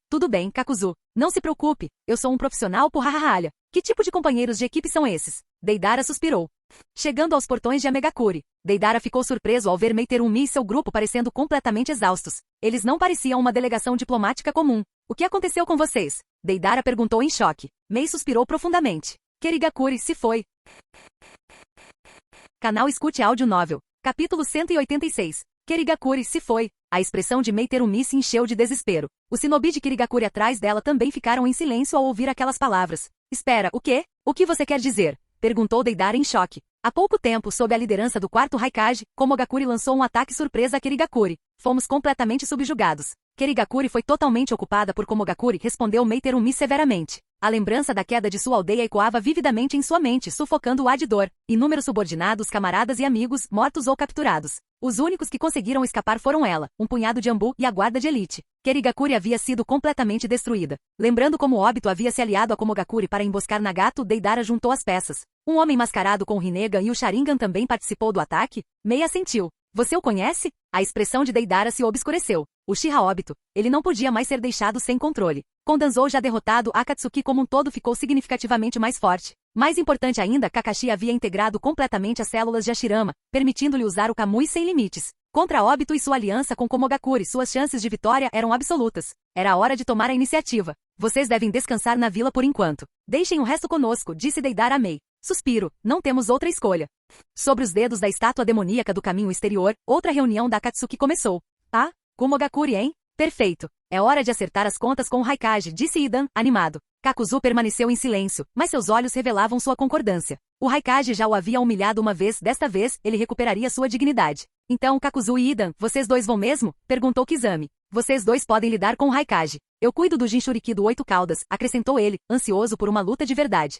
Kakuzu. Não se preocupe, eu sou um profissional porra-ralha. Que tipo de companheiros de equipe são esses? Deidara suspirou. Chegando aos portões de Amegakuri, Deidara ficou surpreso ao ver Meiterumi e seu grupo parecendo completamente exaustos. Eles não pareciam uma delegação diplomática comum. O que aconteceu com vocês? Deidara perguntou em choque. Mei suspirou profundamente. Kirigakuri se foi. Canal Escute Áudio Novel. Capítulo 186. Kirigakuri se foi. A expressão de Meiterumi se encheu de desespero. Os shinobi de Kirigakuri atrás dela também ficaram em silêncio ao ouvir aquelas palavras. Espera, o quê? O que você quer dizer? Perguntou Deidara em choque. Há pouco tempo, sob a liderança do quarto Raikage, Komogakuri lançou um ataque surpresa a Kirigakuri. Fomos completamente subjugados. Kirigakuri foi totalmente ocupada por Komogakuri, respondeu Meiterumi severamente. A lembrança da queda de sua aldeia ecoava vividamente em sua mente, sufocando-a de dor. Inúmeros subordinados, camaradas e amigos, mortos ou capturados. Os únicos que conseguiram escapar foram ela, um punhado de Ambu e a guarda de elite. Kirigakuri havia sido completamente destruída. Lembrando como Obito havia se aliado a Komogakuri para emboscar Nagato, Deidara juntou as peças. Um homem mascarado com o Rinnegan e o Sharingan também participou do ataque? Mei assentiu. Você o conhece? A expressão de Deidara se obscureceu. O Uchiha Obito. Ele não podia mais ser deixado sem controle. Com Danzou já derrotado, Akatsuki como um todo ficou significativamente mais forte. Mais importante ainda, Kakashi havia integrado completamente as células de Hashirama, permitindo-lhe usar o Kamui sem limites. Contra Obito e sua aliança com Komogakuri, suas chances de vitória eram absolutas. Era a hora de tomar a iniciativa. Vocês devem descansar na vila por enquanto. Deixem o resto conosco, disse Deidara a Mei. Suspiro, não temos outra escolha. Sobre os dedos da estátua demoníaca do caminho exterior, outra reunião da Akatsuki começou. Ah, Kumogakuri, hein? Perfeito. É hora de acertar as contas com o Raikage, disse Idan, animado. Kakuzu permaneceu em silêncio, mas seus olhos revelavam sua concordância. O Raikage já o havia humilhado uma vez, desta vez, ele recuperaria sua dignidade. Então, Kakuzu e Idan, vocês dois vão mesmo? Perguntou Kizami. Vocês dois podem lidar com o Raikage. Eu cuido do Jinchuriki do 8 caudas, acrescentou ele, ansioso por uma luta de verdade.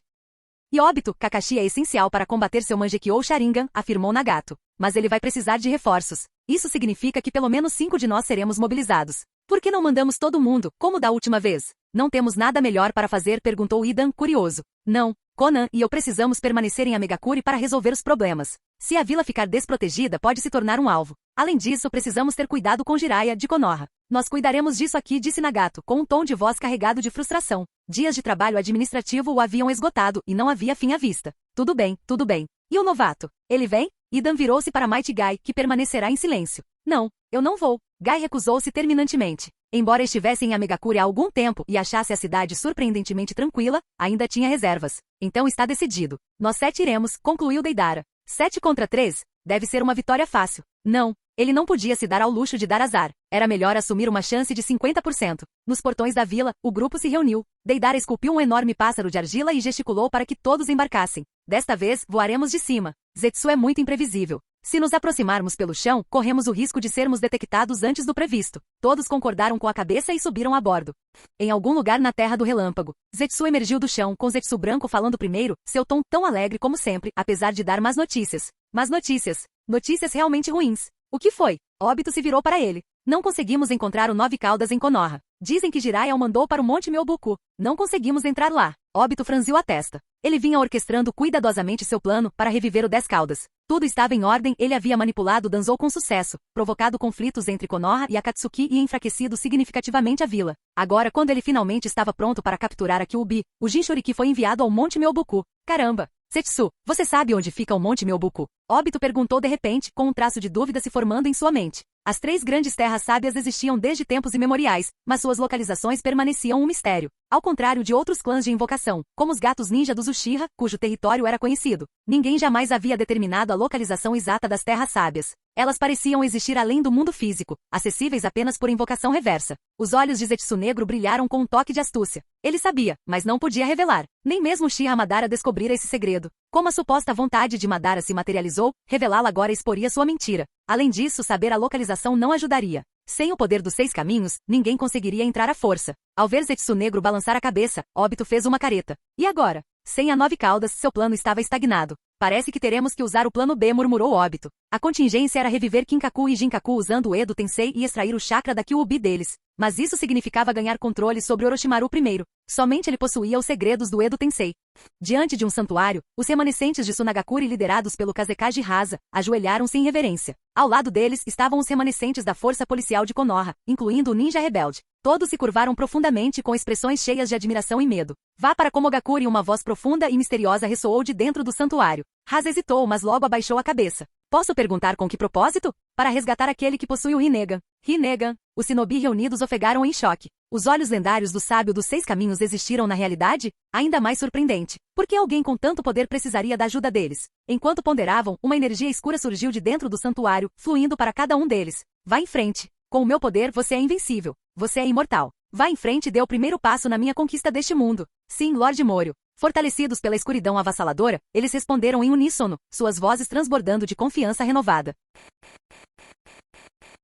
E óbito, Kakashi é essencial para combater seu Mangekyou ou Sharingan, afirmou Nagato. Mas ele vai precisar de reforços. Isso significa que pelo menos 5 de nós seremos mobilizados. Por que não mandamos todo mundo, como da última vez? Não temos nada melhor para fazer, perguntou Idan, curioso. Não, Conan e eu precisamos permanecer em Amegakuri para resolver os problemas. Se a vila ficar desprotegida, pode se tornar um alvo. Além disso, precisamos ter cuidado com Jiraiya, de Konoha. Nós cuidaremos disso aqui, disse Nagato, com um tom de voz carregado de frustração. Dias de trabalho administrativo o haviam esgotado, e não havia fim à vista. Tudo bem, tudo bem. E o novato? Ele vem? Idan virou-se para Mighty Guy, que permanecerá em silêncio. Não, eu não vou. Guy recusou-se terminantemente. Embora estivesse em Amegakuri há algum tempo e achasse a cidade surpreendentemente tranquila, ainda tinha reservas. Então está decidido. Nós 7 iremos, concluiu Deidara. 7 contra 3? Deve ser uma vitória fácil. Não, ele não podia se dar ao luxo de dar azar. Era melhor assumir uma chance de 50%. Nos portões da vila, o grupo se reuniu. Deidara esculpiu um enorme pássaro de argila e gesticulou para que todos embarcassem. Desta vez, voaremos de cima. Zetsu é muito imprevisível. Se nos aproximarmos pelo chão, corremos o risco de sermos detectados antes do previsto. Todos concordaram com a cabeça e subiram a bordo. Em algum lugar na Terra do Relâmpago, Zetsu emergiu do chão, com Zetsu branco falando primeiro, seu tom tão alegre como sempre, apesar de dar más notícias. Más notícias. Notícias realmente ruins. O que foi? Óbito se virou para ele. Não conseguimos encontrar o 9 caudas em Konoha. Dizem que Jiraiya o mandou para o Monte Myoboku. Não conseguimos entrar lá. Óbito franziu a testa. Ele vinha orquestrando cuidadosamente seu plano para reviver o 10 caudas. Tudo estava em ordem, ele havia manipulado Danzou com sucesso, provocado conflitos entre Konoha e Akatsuki e enfraquecido significativamente a vila. Agora, quando ele finalmente estava pronto para capturar a Kyuubi, o Jinchuriki foi enviado ao Monte Myoboku. Caramba! Setsu, você sabe onde fica o Monte Myoboku? Óbito perguntou de repente, com um traço de dúvida se formando em sua mente. As 3 grandes terras sábias existiam desde tempos imemoriais, mas suas localizações permaneciam um mistério. Ao contrário de outros clãs de invocação, como os gatos ninja dos Uchiha, cujo território era conhecido, ninguém jamais havia determinado a localização exata das terras sábias. Elas pareciam existir além do mundo físico, acessíveis apenas por invocação reversa. Os olhos de Zetsu Negro brilharam com um toque de astúcia. Ele sabia, mas não podia revelar. Nem mesmo Uchiha Madara descobrira esse segredo. Como a suposta vontade de Madara se materializou, revelá-la agora exporia sua mentira. Além disso, saber a localização não ajudaria. Sem o poder dos 6 caminhos, ninguém conseguiria entrar à força. Ao ver Zetsu Negro balançar a cabeça, Óbito fez uma careta. E agora? Sem a 9 caudas, seu plano estava estagnado. Parece que teremos que usar o plano B, murmurou Óbito. A contingência era reviver Kinkaku e Jinkaku usando o Edo Tensei e extrair o chakra da Kyuubi deles. Mas isso significava ganhar controle sobre Orochimaru primeiro. Somente ele possuía os segredos do Edo Tensei. Diante de um santuário, os remanescentes de Sunagakure liderados pelo Kazekage Rasa, ajoelharam-se em reverência. Ao lado deles estavam os remanescentes da força policial de Konoha, incluindo o ninja rebelde. Todos se curvaram profundamente com expressões cheias de admiração e medo. Vá para Komogakure, uma voz profunda e misteriosa ressoou de dentro do santuário. Rasa hesitou, mas logo abaixou a cabeça. Posso perguntar com que propósito? Para resgatar aquele que possui o Rinnegan. Rinnegan. Os shinobi reunidos ofegaram em choque. Os olhos lendários do sábio dos 6 caminhos existiram na realidade? Ainda mais surpreendente. Por que alguém com tanto poder precisaria da ajuda deles? Enquanto ponderavam, uma energia escura surgiu de dentro do santuário, fluindo para cada um deles. Vá em frente. Com o meu poder você é invencível. Você é imortal. Vá em frente e dê o primeiro passo na minha conquista deste mundo. Sim, Lorde Morio. Fortalecidos pela escuridão avassaladora, eles responderam em uníssono, suas vozes transbordando de confiança renovada.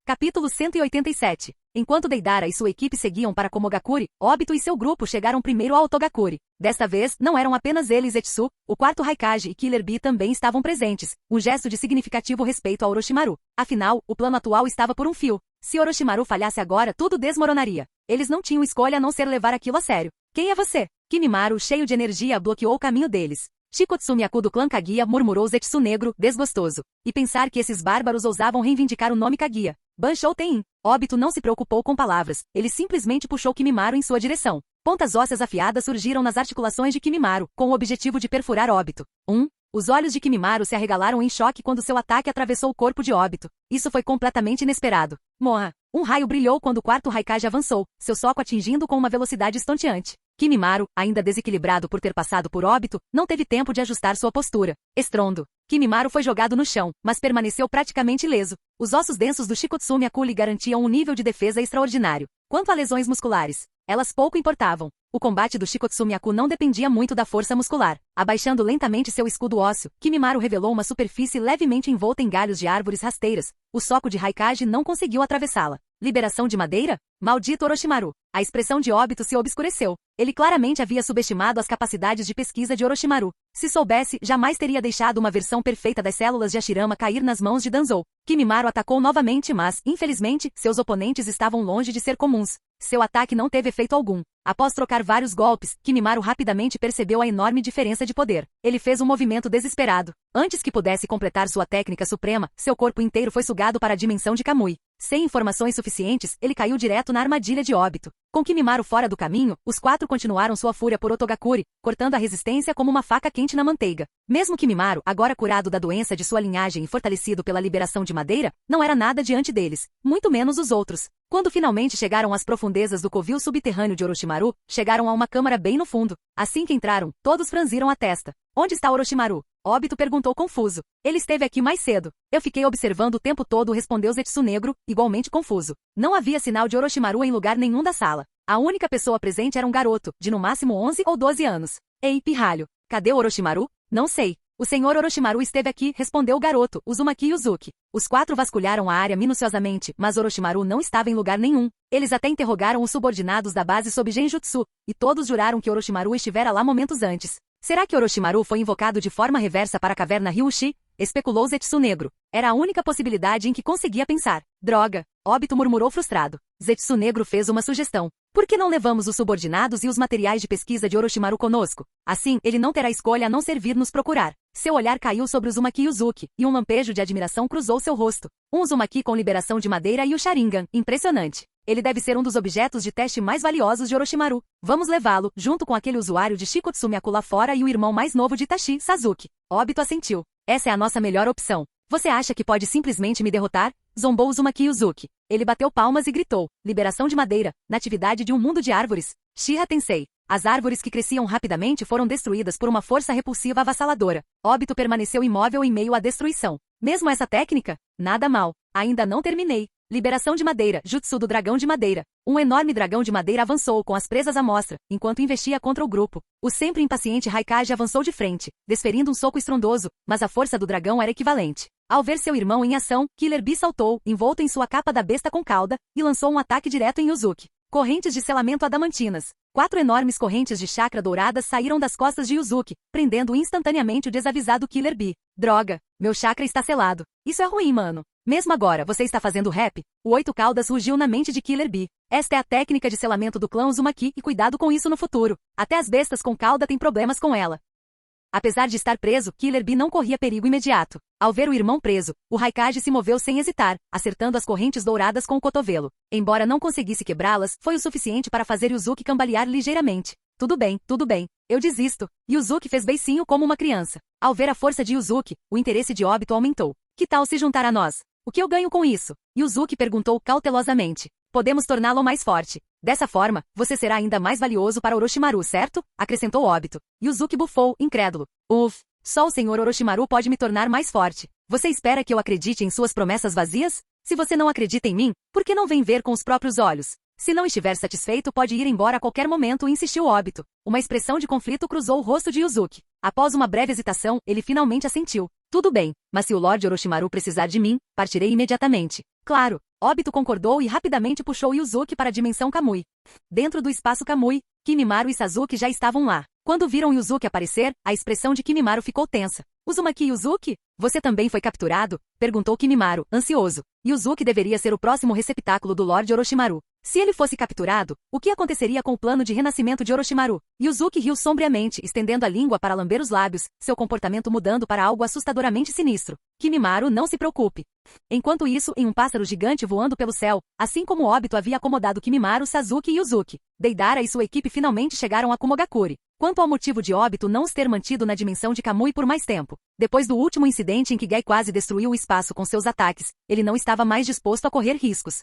Capítulo 187. Enquanto Deidara e sua equipe seguiam para Komogakure, Óbito e seu grupo chegaram primeiro a Otogakure. Desta vez, não eram apenas eles Zetsu, o 4º Raikage e Killer Bee também estavam presentes, um gesto de significativo respeito a Orochimaru. Afinal, o plano atual estava por um fio. Se Orochimaru falhasse agora, tudo desmoronaria. Eles não tinham escolha a não ser levar aquilo a sério. Quem é você? Kimimaro, cheio de energia, bloqueou o caminho deles. Shikotsumiyaku do clã Kaguya, murmurou Zetsu Negro, desgostoso. E pensar que esses bárbaros ousavam reivindicar o nome Kaguya. Banshou Tein. Óbito não se preocupou com palavras, ele simplesmente puxou Kimimaro em sua direção. Pontas ósseas afiadas surgiram nas articulações de Kimimaro, com o objetivo de perfurar Óbito. Os olhos de Kimimaro se arregalaram em choque quando seu ataque atravessou o corpo de Óbito. Isso foi completamente inesperado. Morra! Um raio brilhou quando o quarto Raikage avançou, seu soco atingindo com uma velocidade estonteante. Kimimaro, ainda desequilibrado por ter passado por óbito, não teve tempo de ajustar sua postura. Estrondo. Kimimaro foi jogado no chão, mas permaneceu praticamente ileso. Os ossos densos do Shikotsumi Aku lhe garantiam um nível de defesa extraordinário. Quanto a lesões musculares, elas pouco importavam. O combate do Shikotsumi Aku não dependia muito da força muscular. Abaixando lentamente seu escudo ósseo, Kimimaro revelou uma superfície levemente envolta em galhos de árvores rasteiras. O soco de Raikage não conseguiu atravessá-la. Liberação de madeira? Maldito Orochimaru. A expressão de óbito se obscureceu. Ele claramente havia subestimado as capacidades de pesquisa de Orochimaru. Se soubesse, jamais teria deixado uma versão perfeita das células de Hashirama cair nas mãos de Danzou. Kimimaro atacou novamente, mas, infelizmente, seus oponentes estavam longe de ser comuns. Seu ataque não teve efeito algum. Após trocar vários golpes, Kimimaro rapidamente percebeu a enorme diferença de poder. Ele fez um movimento desesperado. Antes que pudesse completar sua técnica suprema, seu corpo inteiro foi sugado para a dimensão de Kamui. Sem informações suficientes, ele caiu direto na armadilha de óbito. Com Kimimaro fora do caminho, os quatro continuaram sua fúria por Otogakuri, cortando a resistência como uma faca quente na manteiga. Mesmo Kimimaro, agora curado da doença de sua linhagem e fortalecido pela liberação de madeira, não era nada diante deles, muito menos os outros. Quando finalmente chegaram às profundezas do covil subterrâneo de Orochimaru, chegaram a uma câmara bem no fundo. Assim que entraram, todos franziram a testa. Onde está Orochimaru? Obito perguntou confuso. Ele esteve aqui mais cedo. Eu fiquei observando o tempo todo, respondeu Zetsu Negro, igualmente confuso. Não havia sinal de Orochimaru em lugar nenhum da sala. A única pessoa presente era um garoto, de no máximo 11 ou 12 anos. Ei, pirralho, cadê o Orochimaru? Não sei. O senhor Orochimaru esteve aqui, respondeu o garoto, Uzumaki e Uzuki. Os quatro vasculharam a área minuciosamente, mas Orochimaru não estava em lugar nenhum. Eles até interrogaram os subordinados da base sob Genjutsu, e todos juraram que Orochimaru estivera lá momentos antes. Será que Orochimaru foi invocado de forma reversa para a caverna Ryushi? Especulou Zetsu Negro. Era a única possibilidade em que conseguia pensar. Droga! Obito murmurou frustrado. Zetsu Negro fez uma sugestão. Por que não levamos os subordinados e os materiais de pesquisa de Orochimaru conosco? Assim, ele não terá escolha a não ser vir nos procurar. Seu olhar caiu sobre Uzumaki e Uzuki, e um lampejo de admiração cruzou seu rosto. Um Uzumaki com liberação de madeira e o Sharingan. Impressionante. Ele deve ser um dos objetos de teste mais valiosos de Orochimaru. Vamos levá-lo, junto com aquele usuário de Shikotsumi Aku lá fora e o irmão mais novo de Itachi, Sasuke. Obito assentiu. Essa é a nossa melhor opção. Você acha que pode simplesmente me derrotar? Zombou Uzumaki Uzuki. Ele bateu palmas e gritou. Liberação de madeira. Natividade de um mundo de árvores. Shira Tensei. As árvores que cresciam rapidamente foram destruídas por uma força repulsiva avassaladora. Obito permaneceu imóvel em meio à destruição. Mesmo essa técnica? Nada mal. Ainda não terminei. Liberação de madeira, jutsu do dragão de madeira. Um enorme dragão de madeira avançou com as presas à mostra, enquanto investia contra o grupo. O sempre impaciente Raikage avançou de frente, desferindo um soco estrondoso, mas a força do dragão era equivalente. Ao ver seu irmão em ação, Killer Bee saltou, envolto em sua capa da besta com cauda, e lançou um ataque direto em Uzuki. Correntes de selamento adamantinas. 4 enormes correntes de chakra douradas saíram das costas de Uzuki, prendendo instantaneamente o desavisado Killer Bee. Droga, meu chakra está selado. Isso é ruim, mano. Mesmo agora, você está fazendo rap? O 8 caudas rugiu na mente de Killer Bee. Esta é a técnica de selamento do clã Uzumaki e cuidado com isso no futuro. Até as bestas com cauda têm problemas com ela. Apesar de estar preso, Killer Bee não corria perigo imediato. Ao ver o irmão preso, o Raikage se moveu sem hesitar, acertando as correntes douradas com o cotovelo. Embora não conseguisse quebrá-las, foi o suficiente para fazer Yuzuki cambalear ligeiramente. Tudo bem, eu desisto. Yuzuki fez beicinho como uma criança. Ao ver a força de Yuzuki, o interesse de Obito aumentou. Que tal se juntar a nós? O que eu ganho com isso? Yuzuki perguntou cautelosamente. Podemos torná-lo mais forte. Dessa forma, você será ainda mais valioso para Orochimaru, certo? Acrescentou Obito. Yuzuki bufou, incrédulo. Só o senhor Orochimaru pode me tornar mais forte. Você espera que eu acredite em suas promessas vazias? Se você não acredita em mim, por que não vem ver com os próprios olhos? Se não estiver satisfeito, pode ir embora a qualquer momento, insistiu Obito. Uma expressão de conflito cruzou o rosto de Yuzuki. Após uma breve hesitação, ele finalmente assentiu. Tudo bem, mas se o Lorde Orochimaru precisar de mim, partirei imediatamente. Claro. Obito concordou e rapidamente puxou Yuzuki para a dimensão Kamui. Dentro do espaço Kamui, Kimimaro e Sasuke já estavam lá. Quando viram Yuzuki aparecer, a expressão de Kimimaro ficou tensa. Uzumaki Yuzuki? Você também foi capturado? Perguntou Kimimaro, ansioso. Yuzuki deveria ser o próximo receptáculo do Lorde Orochimaru. Se ele fosse capturado, o que aconteceria com o plano de renascimento de Orochimaru? Yuzuki riu sombriamente, estendendo a língua para lamber os lábios, seu comportamento mudando para algo assustadoramente sinistro. Kimimaro, não se preocupe. Enquanto isso, em um pássaro gigante voando pelo céu, assim como Obito havia acomodado Kimimaro, Sasuke e Yuzuki, Deidara e sua equipe finalmente chegaram a Kumogakure. Quanto ao motivo de Obito não os ter mantido na dimensão de Kamui por mais tempo, depois do último incidente em que Gai quase destruiu o espaço com seus ataques, ele não estava mais disposto a correr riscos.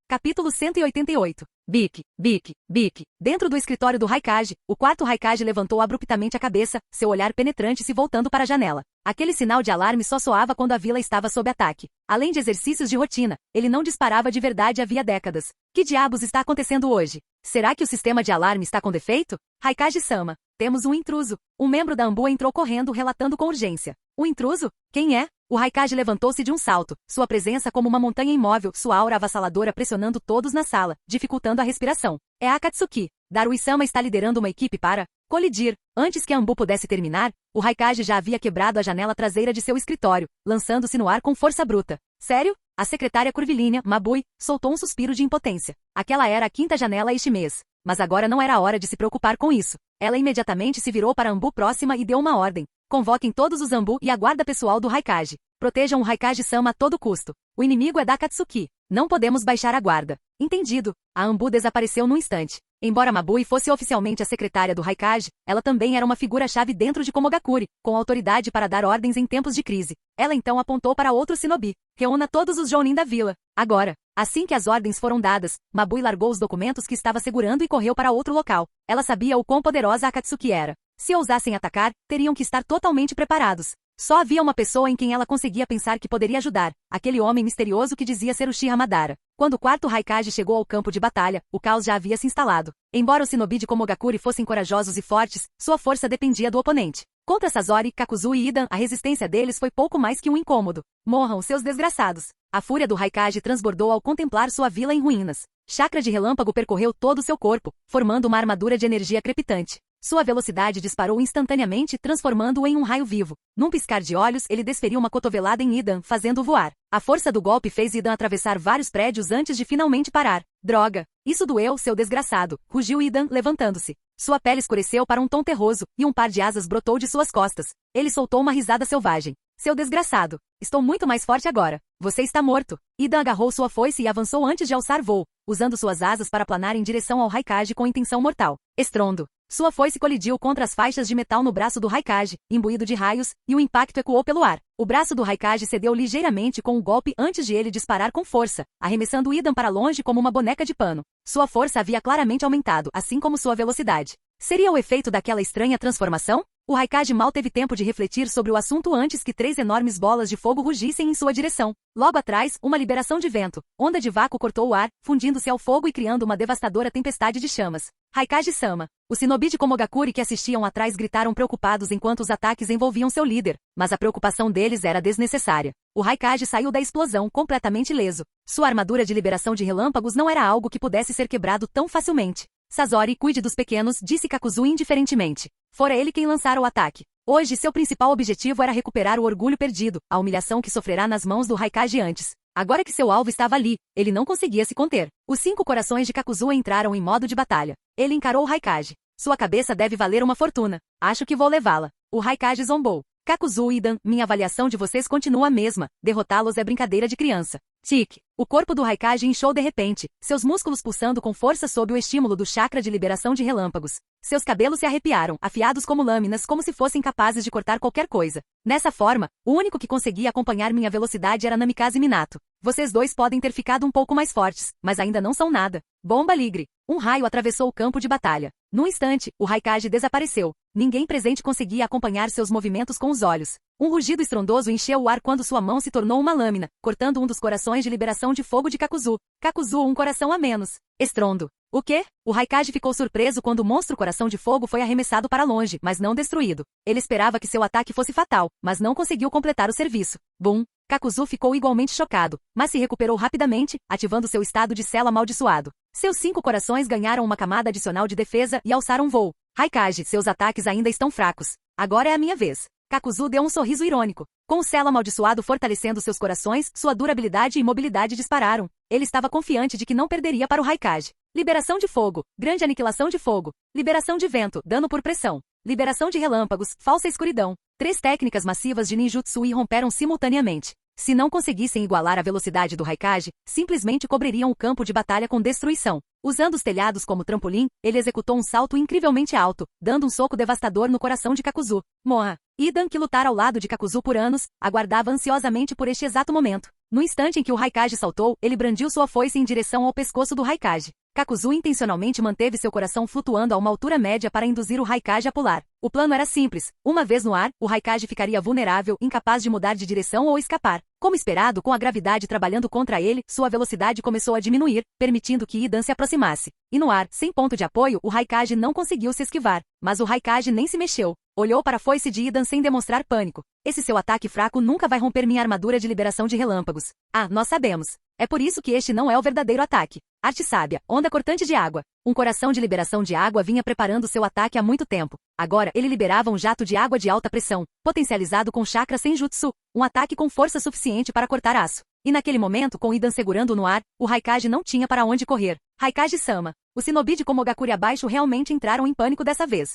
Capítulo 188. Bique, bique, bique. Dentro do escritório do Raikage, o quarto Raikage levantou abruptamente a cabeça, seu olhar penetrante se voltando para a janela. Aquele sinal de alarme só soava quando a vila estava sob ataque. Além de exercícios de rotina, ele não disparava de verdade havia décadas. Que diabos está acontecendo hoje? Será que o sistema de alarme está com defeito? Raikage-sama, temos um intruso. Um membro da Anbu entrou correndo relatando com urgência. O intruso? Quem é? O Raikage levantou-se de um salto, sua presença como uma montanha imóvel, sua aura avassaladora pressionando todos na sala, dificultando a respiração. É Akatsuki. Darui-sama está liderando uma equipe para colidir. Antes que a Anbu pudesse terminar, o Raikage já havia quebrado a janela traseira de seu escritório, lançando-se no ar com força bruta. Sério? A secretária curvilínea, Mabui, soltou um suspiro de impotência. Aquela era a quinta janela este mês. Mas agora não era a hora de se preocupar com isso. Ela imediatamente se virou para a Anbu próxima e deu uma ordem. Convoquem todos os Anbu e a guarda pessoal do Raikage. Protejam o Raikage-sama a todo custo. O inimigo é da Akatsuki. Não podemos baixar a guarda. Entendido. A Anbu desapareceu num instante. Embora Mabui fosse oficialmente a secretária do Raikage, ela também era uma figura-chave dentro de Komogakure, com autoridade para dar ordens em tempos de crise. Ela então apontou para outro shinobi. Reúna todos os Jounin da vila. Agora. Assim que as ordens foram dadas, Mabui largou os documentos que estava segurando e correu para outro local. Ela sabia o quão poderosa a Akatsuki era. Se ousassem atacar, teriam que estar totalmente preparados. Só havia uma pessoa em quem ela conseguia pensar que poderia ajudar, aquele homem misterioso que dizia ser o Uchiha Madara. Quando o quarto Raikage chegou ao campo de batalha, o caos já havia se instalado. Embora os shinobi de Komogakure fossem corajosos e fortes, sua força dependia do oponente. Contra Sasori, Kakuzu e Idan, a resistência deles foi pouco mais que um incômodo. Morram, seus desgraçados. A fúria do Raikage transbordou ao contemplar sua vila em ruínas. Chakra de relâmpago percorreu todo seu corpo, formando uma armadura de energia crepitante. Sua velocidade disparou instantaneamente, transformando-o em um raio vivo. Num piscar de olhos, ele desferiu uma cotovelada em Idan, fazendo-o voar. A força do golpe fez Idan atravessar vários prédios antes de finalmente parar. Droga! Isso doeu, seu desgraçado! Rugiu Idan, levantando-se. Sua pele escureceu para um tom terroso, e um par de asas brotou de suas costas. Ele soltou uma risada selvagem. Seu desgraçado! Estou muito mais forte agora. Você está morto. Idan agarrou sua foice e avançou antes de alçar voo, usando suas asas para planar em direção ao Raikage com intenção mortal. Estrondo. Sua foice colidiu contra as faixas de metal no braço do Raikage, imbuído de raios, e o impacto ecoou pelo ar. O braço do Raikage cedeu ligeiramente com o golpe antes de ele disparar com força, arremessando Idan para longe como uma boneca de pano. Sua força havia claramente aumentado, assim como sua velocidade. Seria o efeito daquela estranha transformação? O Raikage mal teve tempo de refletir sobre o assunto antes que 3 enormes bolas de fogo rugissem em sua direção. Logo atrás, uma liberação de vento. Onda de vácuo cortou o ar, fundindo-se ao fogo e criando uma devastadora tempestade de chamas. Raikage-sama. Os shinobi de Komogakure que assistiam atrás gritaram preocupados enquanto os ataques envolviam seu líder, mas a preocupação deles era desnecessária. O Raikage saiu da explosão completamente ileso. Sua armadura de liberação de relâmpagos não era algo que pudesse ser quebrado tão facilmente. Sasori, cuide dos pequenos, disse Kakuzu indiferentemente. Fora ele quem lançara o ataque. Hoje seu principal objetivo era recuperar o orgulho perdido, a humilhação que sofrerá nas mãos do Raikage antes. Agora que seu alvo estava ali, ele não conseguia se conter. Os 5 corações de Kakuzu entraram em modo de batalha. Ele encarou o Raikage. Sua cabeça deve valer uma fortuna. Acho que vou levá-la. O Raikage zombou. Kakuzu e Idan, minha avaliação de vocês continua a mesma. Derrotá-los é brincadeira de criança. Tique. O corpo do Raikage inchou de repente, seus músculos pulsando com força sob o estímulo do chakra de liberação de relâmpagos. Seus cabelos se arrepiaram, afiados como lâminas, como se fossem capazes de cortar qualquer coisa. Nessa forma, o único que conseguia acompanhar minha velocidade era Namikaze Minato. Vocês dois podem ter ficado um pouco mais fortes, mas ainda não são nada. Bomba Ligre. Um raio atravessou o campo de batalha. Num instante, o Raikage desapareceu. Ninguém presente conseguia acompanhar seus movimentos com os olhos. Um rugido estrondoso encheu o ar quando sua mão se tornou uma lâmina, cortando um dos corações de liberação de fogo de Kakuzu. Kakuzu, um coração a menos. Estrondo. O quê? O Raikage ficou surpreso quando o monstro coração de fogo foi arremessado para longe, mas não destruído. Ele esperava que seu ataque fosse fatal, mas não conseguiu completar o serviço. Bum! Kakuzu ficou igualmente chocado, mas se recuperou rapidamente, ativando seu estado de selo amaldiçoado. Seus 5 corações ganharam uma camada adicional de defesa e alçaram voo. Raikage, seus ataques ainda estão fracos. Agora é a minha vez. Kakuzu deu um sorriso irônico. Com o selo amaldiçoado fortalecendo seus corações, sua durabilidade e mobilidade dispararam. Ele estava confiante de que não perderia para o Raikage. Liberação de fogo, grande aniquilação de fogo. Liberação de vento, dano por pressão. Liberação de relâmpagos, falsa escuridão. 3 técnicas massivas de ninjutsu irromperam simultaneamente. Se não conseguissem igualar a velocidade do Raikage, simplesmente cobririam o campo de batalha com destruição. Usando os telhados como trampolim, ele executou um salto incrivelmente alto, dando um soco devastador no coração de Kakuzu. Morra! Idan, que lutara ao lado de Kakuzu por anos, aguardava ansiosamente por este exato momento. No instante em que o Raikage saltou, ele brandiu sua foice em direção ao pescoço do Raikage. Kakuzu intencionalmente manteve seu coração flutuando a uma altura média para induzir o Raikage a pular. O plano era simples. Uma vez no ar, o Raikage ficaria vulnerável, incapaz de mudar de direção ou escapar. Como esperado, com a gravidade trabalhando contra ele, sua velocidade começou a diminuir, permitindo que Idan se aproximasse. E no ar, sem ponto de apoio, o Raikage não conseguiu se esquivar. Mas o Raikage nem se mexeu. Olhou para a foice de Idan sem demonstrar pânico. Esse seu ataque fraco nunca vai romper minha armadura de liberação de relâmpagos. Ah, nós sabemos. É por isso que este não é o verdadeiro ataque. Arte sábia, onda cortante de água. Um coração de liberação de água vinha preparando seu ataque há muito tempo. Agora, ele liberava um jato de água de alta pressão, potencializado com chakra senjutsu, um ataque com força suficiente para cortar aço. E naquele momento, com Idan segurando no ar, o Raikage não tinha para onde correr. Raikage-sama. Os shinobi de Komogakure abaixo realmente entraram em pânico dessa vez.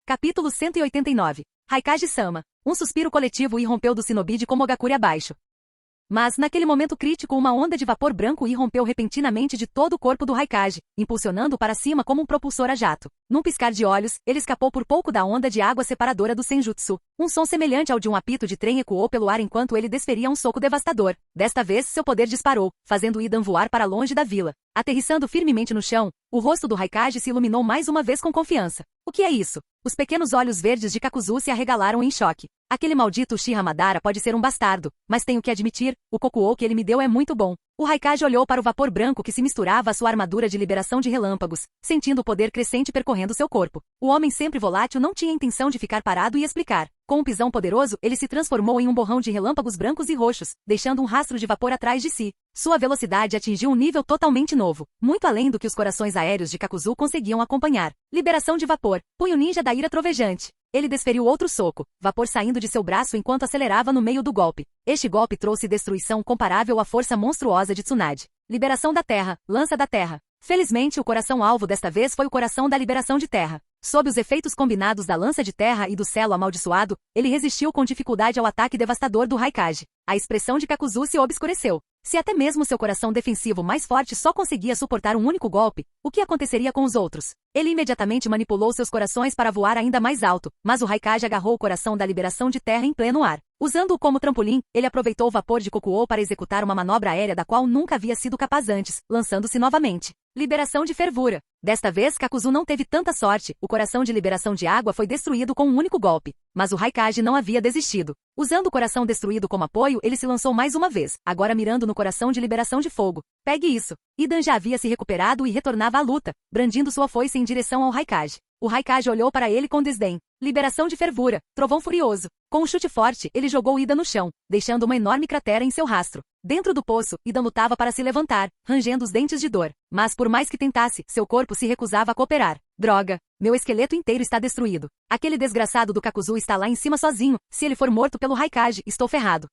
Capítulo 189. Raikage-sama. Um suspiro coletivo irrompeu do shinobi de Komogakure abaixo. Mas, naquele momento crítico, uma onda de vapor branco irrompeu repentinamente de todo o corpo do Raikage, impulsionando-o para cima como um propulsor a jato. Num piscar de olhos, ele escapou por pouco da onda de água separadora do senjutsu. Um som semelhante ao de um apito de trem ecoou pelo ar enquanto ele desferia um soco devastador. Desta vez, seu poder disparou, fazendo Idan voar para longe da vila. Aterrissando firmemente no chão, o rosto do Raikage se iluminou mais uma vez com confiança. O que é isso? Os pequenos olhos verdes de Kakuzu se arregalaram em choque. Aquele maldito Uchiha Madara pode ser um bastardo, mas tenho que admitir, o Kokuou que ele me deu é muito bom. O Raikage olhou para o vapor branco que se misturava à sua armadura de liberação de relâmpagos, sentindo o poder crescente percorrendo seu corpo. O homem sempre volátil não tinha intenção de ficar parado e explicar. Com um pisão poderoso, ele se transformou em um borrão de relâmpagos brancos e roxos, deixando um rastro de vapor atrás de si. Sua velocidade atingiu um nível totalmente novo, muito além do que os corações aéreos de Kakuzu conseguiam acompanhar. Liberação de vapor. Punho ninja da ira trovejante. Ele desferiu outro soco, vapor saindo de seu braço enquanto acelerava no meio do golpe. Este golpe trouxe destruição comparável à força monstruosa de Tsunade. Liberação da terra, lança da terra. Felizmente, o coração-alvo desta vez foi o coração da liberação de terra. Sob os efeitos combinados da lança de terra e do selo amaldiçoado, ele resistiu com dificuldade ao ataque devastador do Raikage. A expressão de Kakuzu se obscureceu. Se até mesmo seu coração defensivo mais forte só conseguia suportar um único golpe, o que aconteceria com os outros? Ele imediatamente manipulou seus corações para voar ainda mais alto, mas o Raikage agarrou o coração da liberação de terra em pleno ar. Usando-o como trampolim, ele aproveitou o vapor de Kokuou para executar uma manobra aérea da qual nunca havia sido capaz antes, lançando-se novamente. Liberação de fervura. Desta vez, Kakuzu não teve tanta sorte, o coração de liberação de água foi destruído com um único golpe. Mas o Raikage não havia desistido. Usando o coração destruído como apoio, ele se lançou mais uma vez, agora mirando no coração de liberação de fogo. Pegue isso. Idan já havia se recuperado e retornava à luta, brandindo sua foice em direção ao Raikage. O Raikage olhou para ele com desdém. Liberação de fervura. Trovão furioso. Com um chute forte, ele jogou Idan no chão, deixando uma enorme cratera em seu rastro. Dentro do poço, Idan lutava para se levantar, rangendo os dentes de dor. Mas por mais que tentasse, seu corpo se recusava a cooperar. Droga! Meu esqueleto inteiro está destruído. Aquele desgraçado do Kakuzu está lá em cima sozinho. Se ele for morto pelo Raikage, estou ferrado.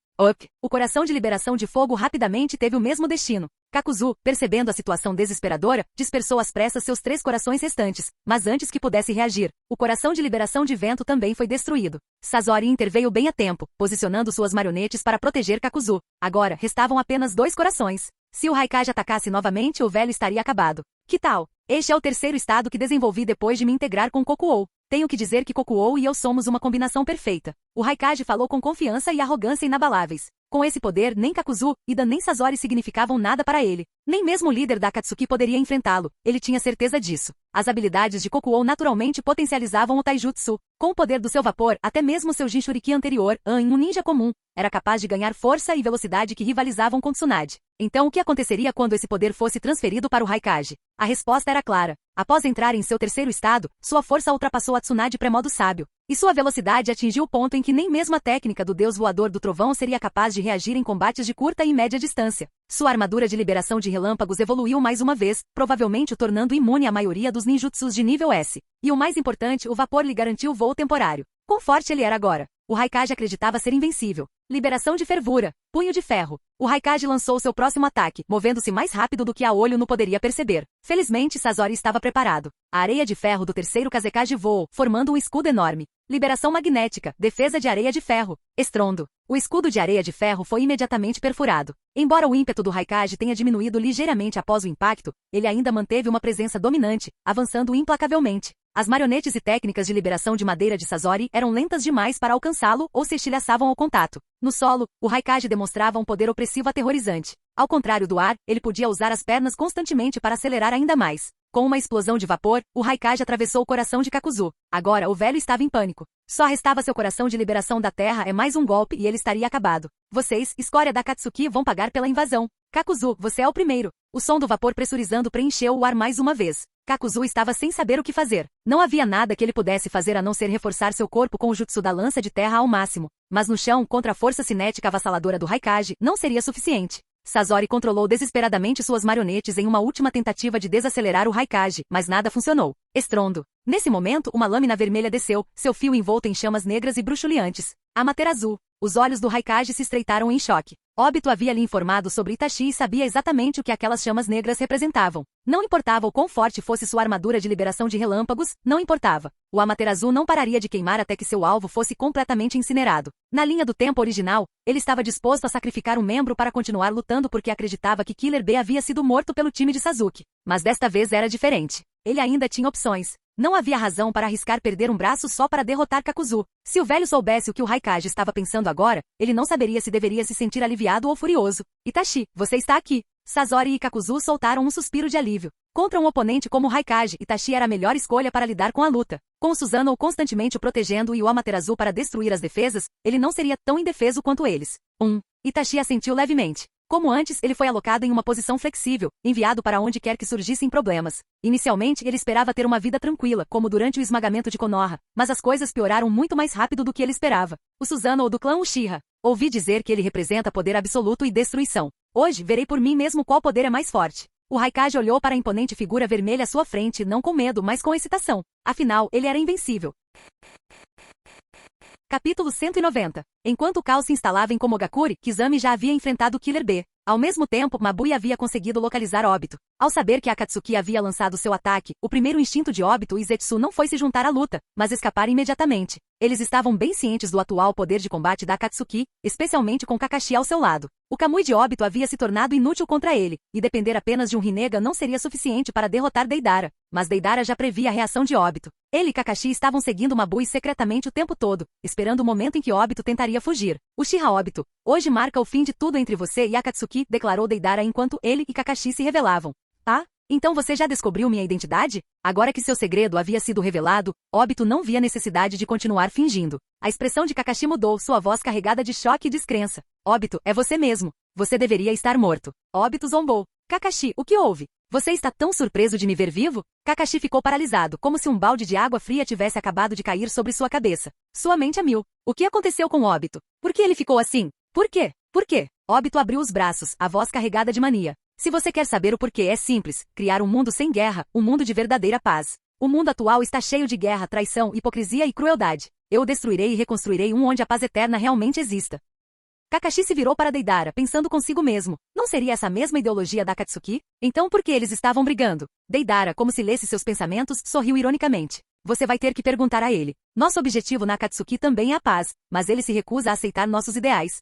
O coração de liberação de fogo rapidamente teve o mesmo destino. Kakuzu, percebendo a situação desesperadora, dispersou às pressas seus 3 corações restantes. Mas antes que pudesse reagir, o coração de liberação de vento também foi destruído. Sazori interveio bem a tempo, posicionando suas marionetes para proteger Kakuzu. Agora, restavam apenas 2 corações. Se o Raikage atacasse novamente, o velho estaria acabado. Que tal? Este é o terceiro estado que desenvolvi depois de me integrar com Kokuou. Tenho que dizer que Kokuou e eu somos uma combinação perfeita. O Raikage falou com confiança e arrogância inabaláveis. Com esse poder, nem Kakuzu, Idan nem Sazori significavam nada para ele. Nem mesmo o líder da Akatsuki poderia enfrentá-lo. Ele tinha certeza disso. As habilidades de Kokuou naturalmente potencializavam o Taijutsu. Com o poder do seu vapor, até mesmo seu Jinchuriki anterior, um ninja comum, era capaz de ganhar força e velocidade que rivalizavam com Tsunade. Então o que aconteceria quando esse poder fosse transferido para o Raikage? A resposta era clara. Após entrar em seu terceiro estado, sua força ultrapassou a Tsunade pré-modo sábio. E sua velocidade atingiu o ponto em que nem mesmo a técnica do deus voador do trovão seria capaz de reagir em combates de curta e média distância. Sua armadura de liberação de relâmpagos evoluiu mais uma vez, provavelmente o tornando imune à maioria dos ninjutsus de nível S. E o mais importante, o vapor lhe garantiu voo temporário. Quão forte ele era agora! O Raikage acreditava ser invencível. Liberação de fervura. Punho de ferro. O Raikage lançou seu próximo ataque, movendo-se mais rápido do que a olho nu poderia perceber. Felizmente, Sasori estava preparado. A areia de ferro do terceiro Kazekage voou, formando um escudo enorme. Liberação magnética. Defesa de areia de ferro. Estrondo. O escudo de areia de ferro foi imediatamente perfurado. Embora o ímpeto do Raikage tenha diminuído ligeiramente após o impacto, ele ainda manteve uma presença dominante, avançando implacavelmente. As marionetes e técnicas de liberação de madeira de Sasori eram lentas demais para alcançá-lo ou se estilhaçavam ao contato. No solo, o Raikage demonstrava um poder opressivo aterrorizante. Ao contrário do ar, ele podia usar as pernas constantemente para acelerar ainda mais. Com uma explosão de vapor, o Raikage atravessou o coração de Kakuzu. Agora, o velho estava em pânico. Só restava seu coração de liberação da terra mais um golpe e ele estaria acabado. Vocês, escória da Akatsuki, vão pagar pela invasão. Kakuzu, você é o primeiro. O som do vapor pressurizando preencheu o ar mais uma vez. Kakuzu estava sem saber o que fazer. Não havia nada que ele pudesse fazer a não ser reforçar seu corpo com o jutsu da lança de terra ao máximo. Mas no chão, contra a força cinética avassaladora do Raikage, não seria suficiente. Sasori controlou desesperadamente suas marionetes em uma última tentativa de desacelerar o Raikage, mas nada funcionou. Estrondo. Nesse momento, uma lâmina vermelha desceu, seu fio envolto em chamas negras e bruxuleantes. Amaterasu. Os olhos do Raikage se estreitaram em choque. Obito havia lhe informado sobre Itachi e sabia exatamente o que aquelas chamas negras representavam. Não importava o quão forte fosse sua armadura de liberação de relâmpagos, não importava. O Amaterasu não pararia de queimar até que seu alvo fosse completamente incinerado. Na linha do tempo original, ele estava disposto a sacrificar um membro para continuar lutando porque acreditava que Killer B havia sido morto pelo time de Sasuke. Mas desta vez era diferente. Ele ainda tinha opções. Não havia razão para arriscar perder um braço só para derrotar Kakuzu. Se o velho soubesse o que o Raikage estava pensando agora, ele não saberia se deveria se sentir aliviado ou furioso. Itachi, você está aqui. Sasori e Kakuzu soltaram um suspiro de alívio. Contra um oponente como o Raikage, Itachi era a melhor escolha para lidar com a luta. Com Susanoo constantemente o protegendo e o Amaterasu para destruir as defesas, ele não seria tão indefeso quanto eles. Itachi assentiu levemente. Como antes, ele foi alocado em uma posição flexível, enviado para onde quer que surgissem problemas. Inicialmente, ele esperava ter uma vida tranquila, como durante o esmagamento de Konoha, mas as coisas pioraram muito mais rápido do que ele esperava. O Susanoo do clã Uchiha. Ouvi dizer que ele representa poder absoluto e destruição. Hoje, verei por mim mesmo qual poder é mais forte. O Raikage olhou para a imponente figura vermelha à sua frente, não com medo, mas com excitação. Afinal, ele era invencível. Capítulo 190. Enquanto o caos se instalava em Komogakure, Kizami já havia enfrentado Killer B. Ao mesmo tempo, Mabui havia conseguido localizar Obito. Ao saber que Akatsuki havia lançado seu ataque, o primeiro instinto de Obito e Zetsu não foi se juntar à luta, mas escapar imediatamente. Eles estavam bem cientes do atual poder de combate da Akatsuki, especialmente com Kakashi ao seu lado. O Kamui de Obito havia se tornado inútil contra ele, e depender apenas de um Rinnegan não seria suficiente para derrotar Deidara. Mas Deidara já previa a reação de Obito. Ele e Kakashi estavam seguindo Mabui secretamente o tempo todo, esperando o momento em que Obito tentaria fugir. Uchiha Obito, hoje marca o fim de tudo entre você e Akatsuki, declarou Deidara enquanto ele e Kakashi se revelavam. Tá? Então você já descobriu minha identidade? Agora que seu segredo havia sido revelado, Obito não via necessidade de continuar fingindo. A expressão de Kakashi mudou, sua voz carregada de choque e descrença. Obito, é você mesmo. Você deveria estar morto. Obito zombou. Kakashi, o que houve? Você está tão surpreso de me ver vivo? Kakashi ficou paralisado, como se um balde de água fria tivesse acabado de cair sobre sua cabeça. Sua mente a mil. O que aconteceu com Obito? Por que ele ficou assim? Por quê? Por quê? Obito abriu os braços, a voz carregada de mania. Se você quer saber o porquê, é simples. Criar um mundo sem guerra, um mundo de verdadeira paz. O mundo atual está cheio de guerra, traição, hipocrisia e crueldade. Eu o destruirei e reconstruirei um onde a paz eterna realmente exista. Kakashi se virou para Deidara, pensando consigo mesmo. Não seria essa mesma ideologia da Akatsuki? Então por que eles estavam brigando? Deidara, como se lesse seus pensamentos, sorriu ironicamente. Você vai ter que perguntar a ele. Nosso objetivo na Akatsuki também é a paz, mas ele se recusa a aceitar nossos ideais.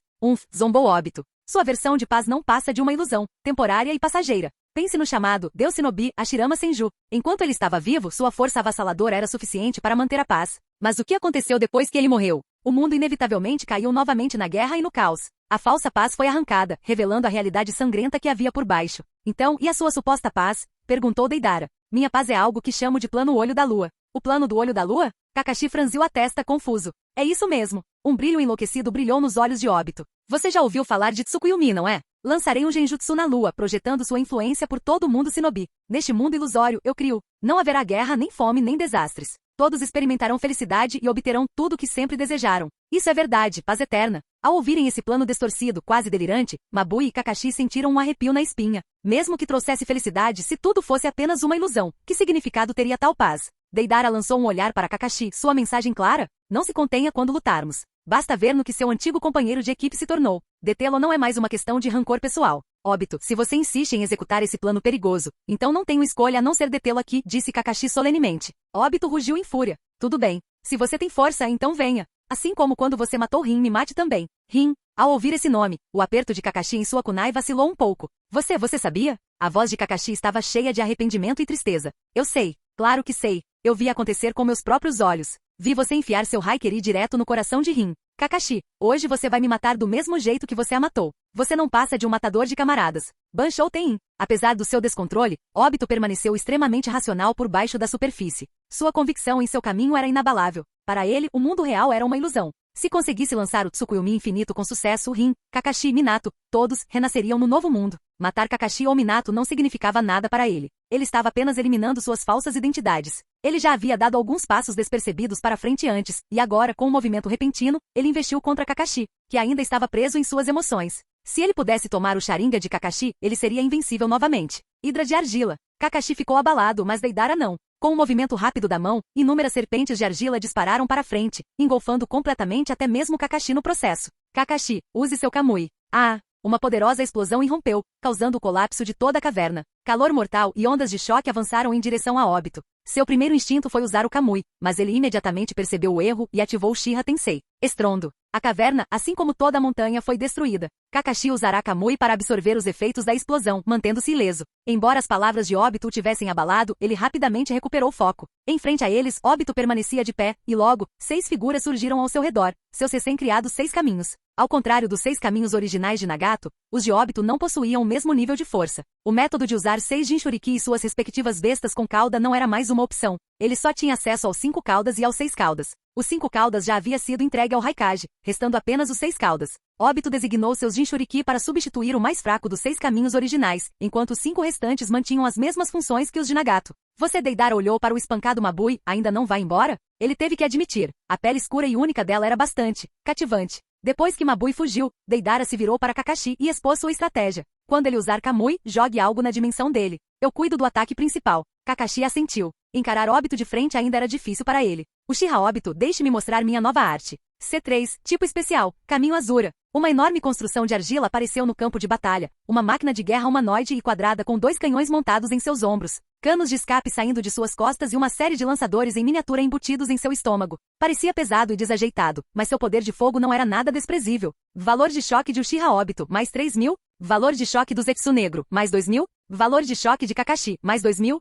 Zombou Obito. Sua versão de paz não passa de uma ilusão, temporária e passageira. Pense no chamado Deus Shinobi Hashirama Senju. Enquanto ele estava vivo, sua força avassaladora era suficiente para manter a paz. Mas o que aconteceu depois que ele morreu? O mundo inevitavelmente caiu novamente na guerra e no caos. A falsa paz foi arrancada, revelando a realidade sangrenta que havia por baixo. Então, e a sua suposta paz? Perguntou Deidara. Minha paz é algo que chamo de plano Olho da Lua. O plano do Olho da Lua? Kakashi franziu a testa, confuso. É isso mesmo. Um brilho enlouquecido brilhou nos olhos de Obito. Você já ouviu falar de Tsukuyumi, não é? Lançarei um genjutsu na lua, projetando sua influência por todo o mundo shinobi. Neste mundo ilusório, eu crio. Não haverá guerra, nem fome, nem desastres. Todos experimentarão felicidade e obterão tudo o que sempre desejaram. Isso é verdade, paz eterna. Ao ouvirem esse plano distorcido, quase delirante, Mabui e Kakashi sentiram um arrepio na espinha. Mesmo que trouxesse felicidade, se tudo fosse apenas uma ilusão, que significado teria tal paz? Deidara lançou um olhar para Kakashi. Sua mensagem clara? Não se contenha quando lutarmos. Basta ver no que seu antigo companheiro de equipe se tornou. Detê-lo não é mais uma questão de rancor pessoal. Obito, se você insiste em executar esse plano perigoso, então não tenho escolha a não ser detê-lo aqui, disse Kakashi solenemente. Obito rugiu em fúria. Tudo bem. Se você tem força, então venha. Assim como quando você matou Rin, me mate também. Rin. Ao ouvir esse nome, o aperto de Kakashi em sua kunai vacilou um pouco. Você sabia? A voz de Kakashi estava cheia de arrependimento e tristeza. Eu sei. Claro que sei. Eu vi acontecer com meus próprios olhos. Vi você enfiar seu Haikiri direto no coração de Rin. Kakashi, hoje você vai me matar do mesmo jeito que você a matou. Você não passa de um matador de camaradas. Banshou Tein. Apesar do seu descontrole, Obito permaneceu extremamente racional por baixo da superfície. Sua convicção em seu caminho era inabalável. Para ele, o mundo real era uma ilusão. Se conseguisse lançar o Tsukuyomi infinito com sucesso, Rin, Kakashi e Minato, todos, renasceriam no novo mundo. Matar Kakashi ou Minato não significava nada para ele. Ele estava apenas eliminando suas falsas identidades. Ele já havia dado alguns passos despercebidos para frente antes, e agora, com um movimento repentino, ele investiu contra Kakashi, que ainda estava preso em suas emoções. Se ele pudesse tomar o Sharingan de Kakashi, ele seria invencível novamente. Hidra de argila. Kakashi ficou abalado, mas Deidara não. Com um movimento rápido da mão, inúmeras serpentes de argila dispararam para frente, engolfando completamente até mesmo Kakashi no processo. Kakashi, use seu Kamui. Ah! Uma poderosa explosão irrompeu, causando o colapso de toda a caverna. Calor mortal e ondas de choque avançaram em direção a Obito. Seu primeiro instinto foi usar o Kamui, mas ele imediatamente percebeu o erro e ativou Uchiha Tensei. Estrondo. A caverna, assim como toda a montanha, foi destruída. Kakashi usará Kamui para absorver os efeitos da explosão, mantendo-se ileso. Embora as palavras de Obito o tivessem abalado, ele rapidamente recuperou o foco. Em frente a eles, Obito permanecia de pé, e logo, 6 figuras surgiram ao seu redor, seus recém-criados 6 caminhos. Ao contrário dos 6 caminhos originais de Nagato, os de Obito não possuíam o mesmo nível de força. O método de usar 6 Jinchuriki e suas respectivas bestas com cauda não era mais uma opção. Ele só tinha acesso aos 5 caudas e aos 6 caudas. Os 5 caudas já havia sido entregue ao Raikage, restando apenas os 6 caudas. Obito designou seus Jinchuriki para substituir o mais fraco dos 6 caminhos originais, enquanto os 5 restantes mantinham as mesmas funções que os de Nagato. Você Deidara olhou para o espancado Mabui, ainda não vai embora? Ele teve que admitir, a pele escura e única dela era bastante cativante. Depois que Mabui fugiu, Deidara se virou para Kakashi e expôs sua estratégia. Quando ele usar Kamui, jogue algo na dimensão dele. Eu cuido do ataque principal. Kakashi assentiu. Encarar Obito de frente ainda era difícil para ele. Uchiha Obito, deixe-me mostrar minha nova arte. C3, tipo especial, Caminho Azura. Uma enorme construção de argila apareceu no campo de batalha, uma máquina de guerra humanoide e quadrada com 2 canhões montados em seus ombros, canos de escape saindo de suas costas e uma série de lançadores em miniatura embutidos em seu estômago. Parecia pesado e desajeitado, mas seu poder de fogo não era nada desprezível. Valor de choque de Uchiha Obito, mais 3.000. Valor de choque do Zetsu Negro, mais 2.000. Valor de choque de Kakashi, mais 2.000.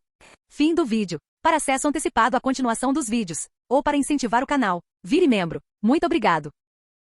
Fim do vídeo. Para acesso antecipado à continuação dos vídeos, ou para incentivar o canal, vire membro. Muito obrigado.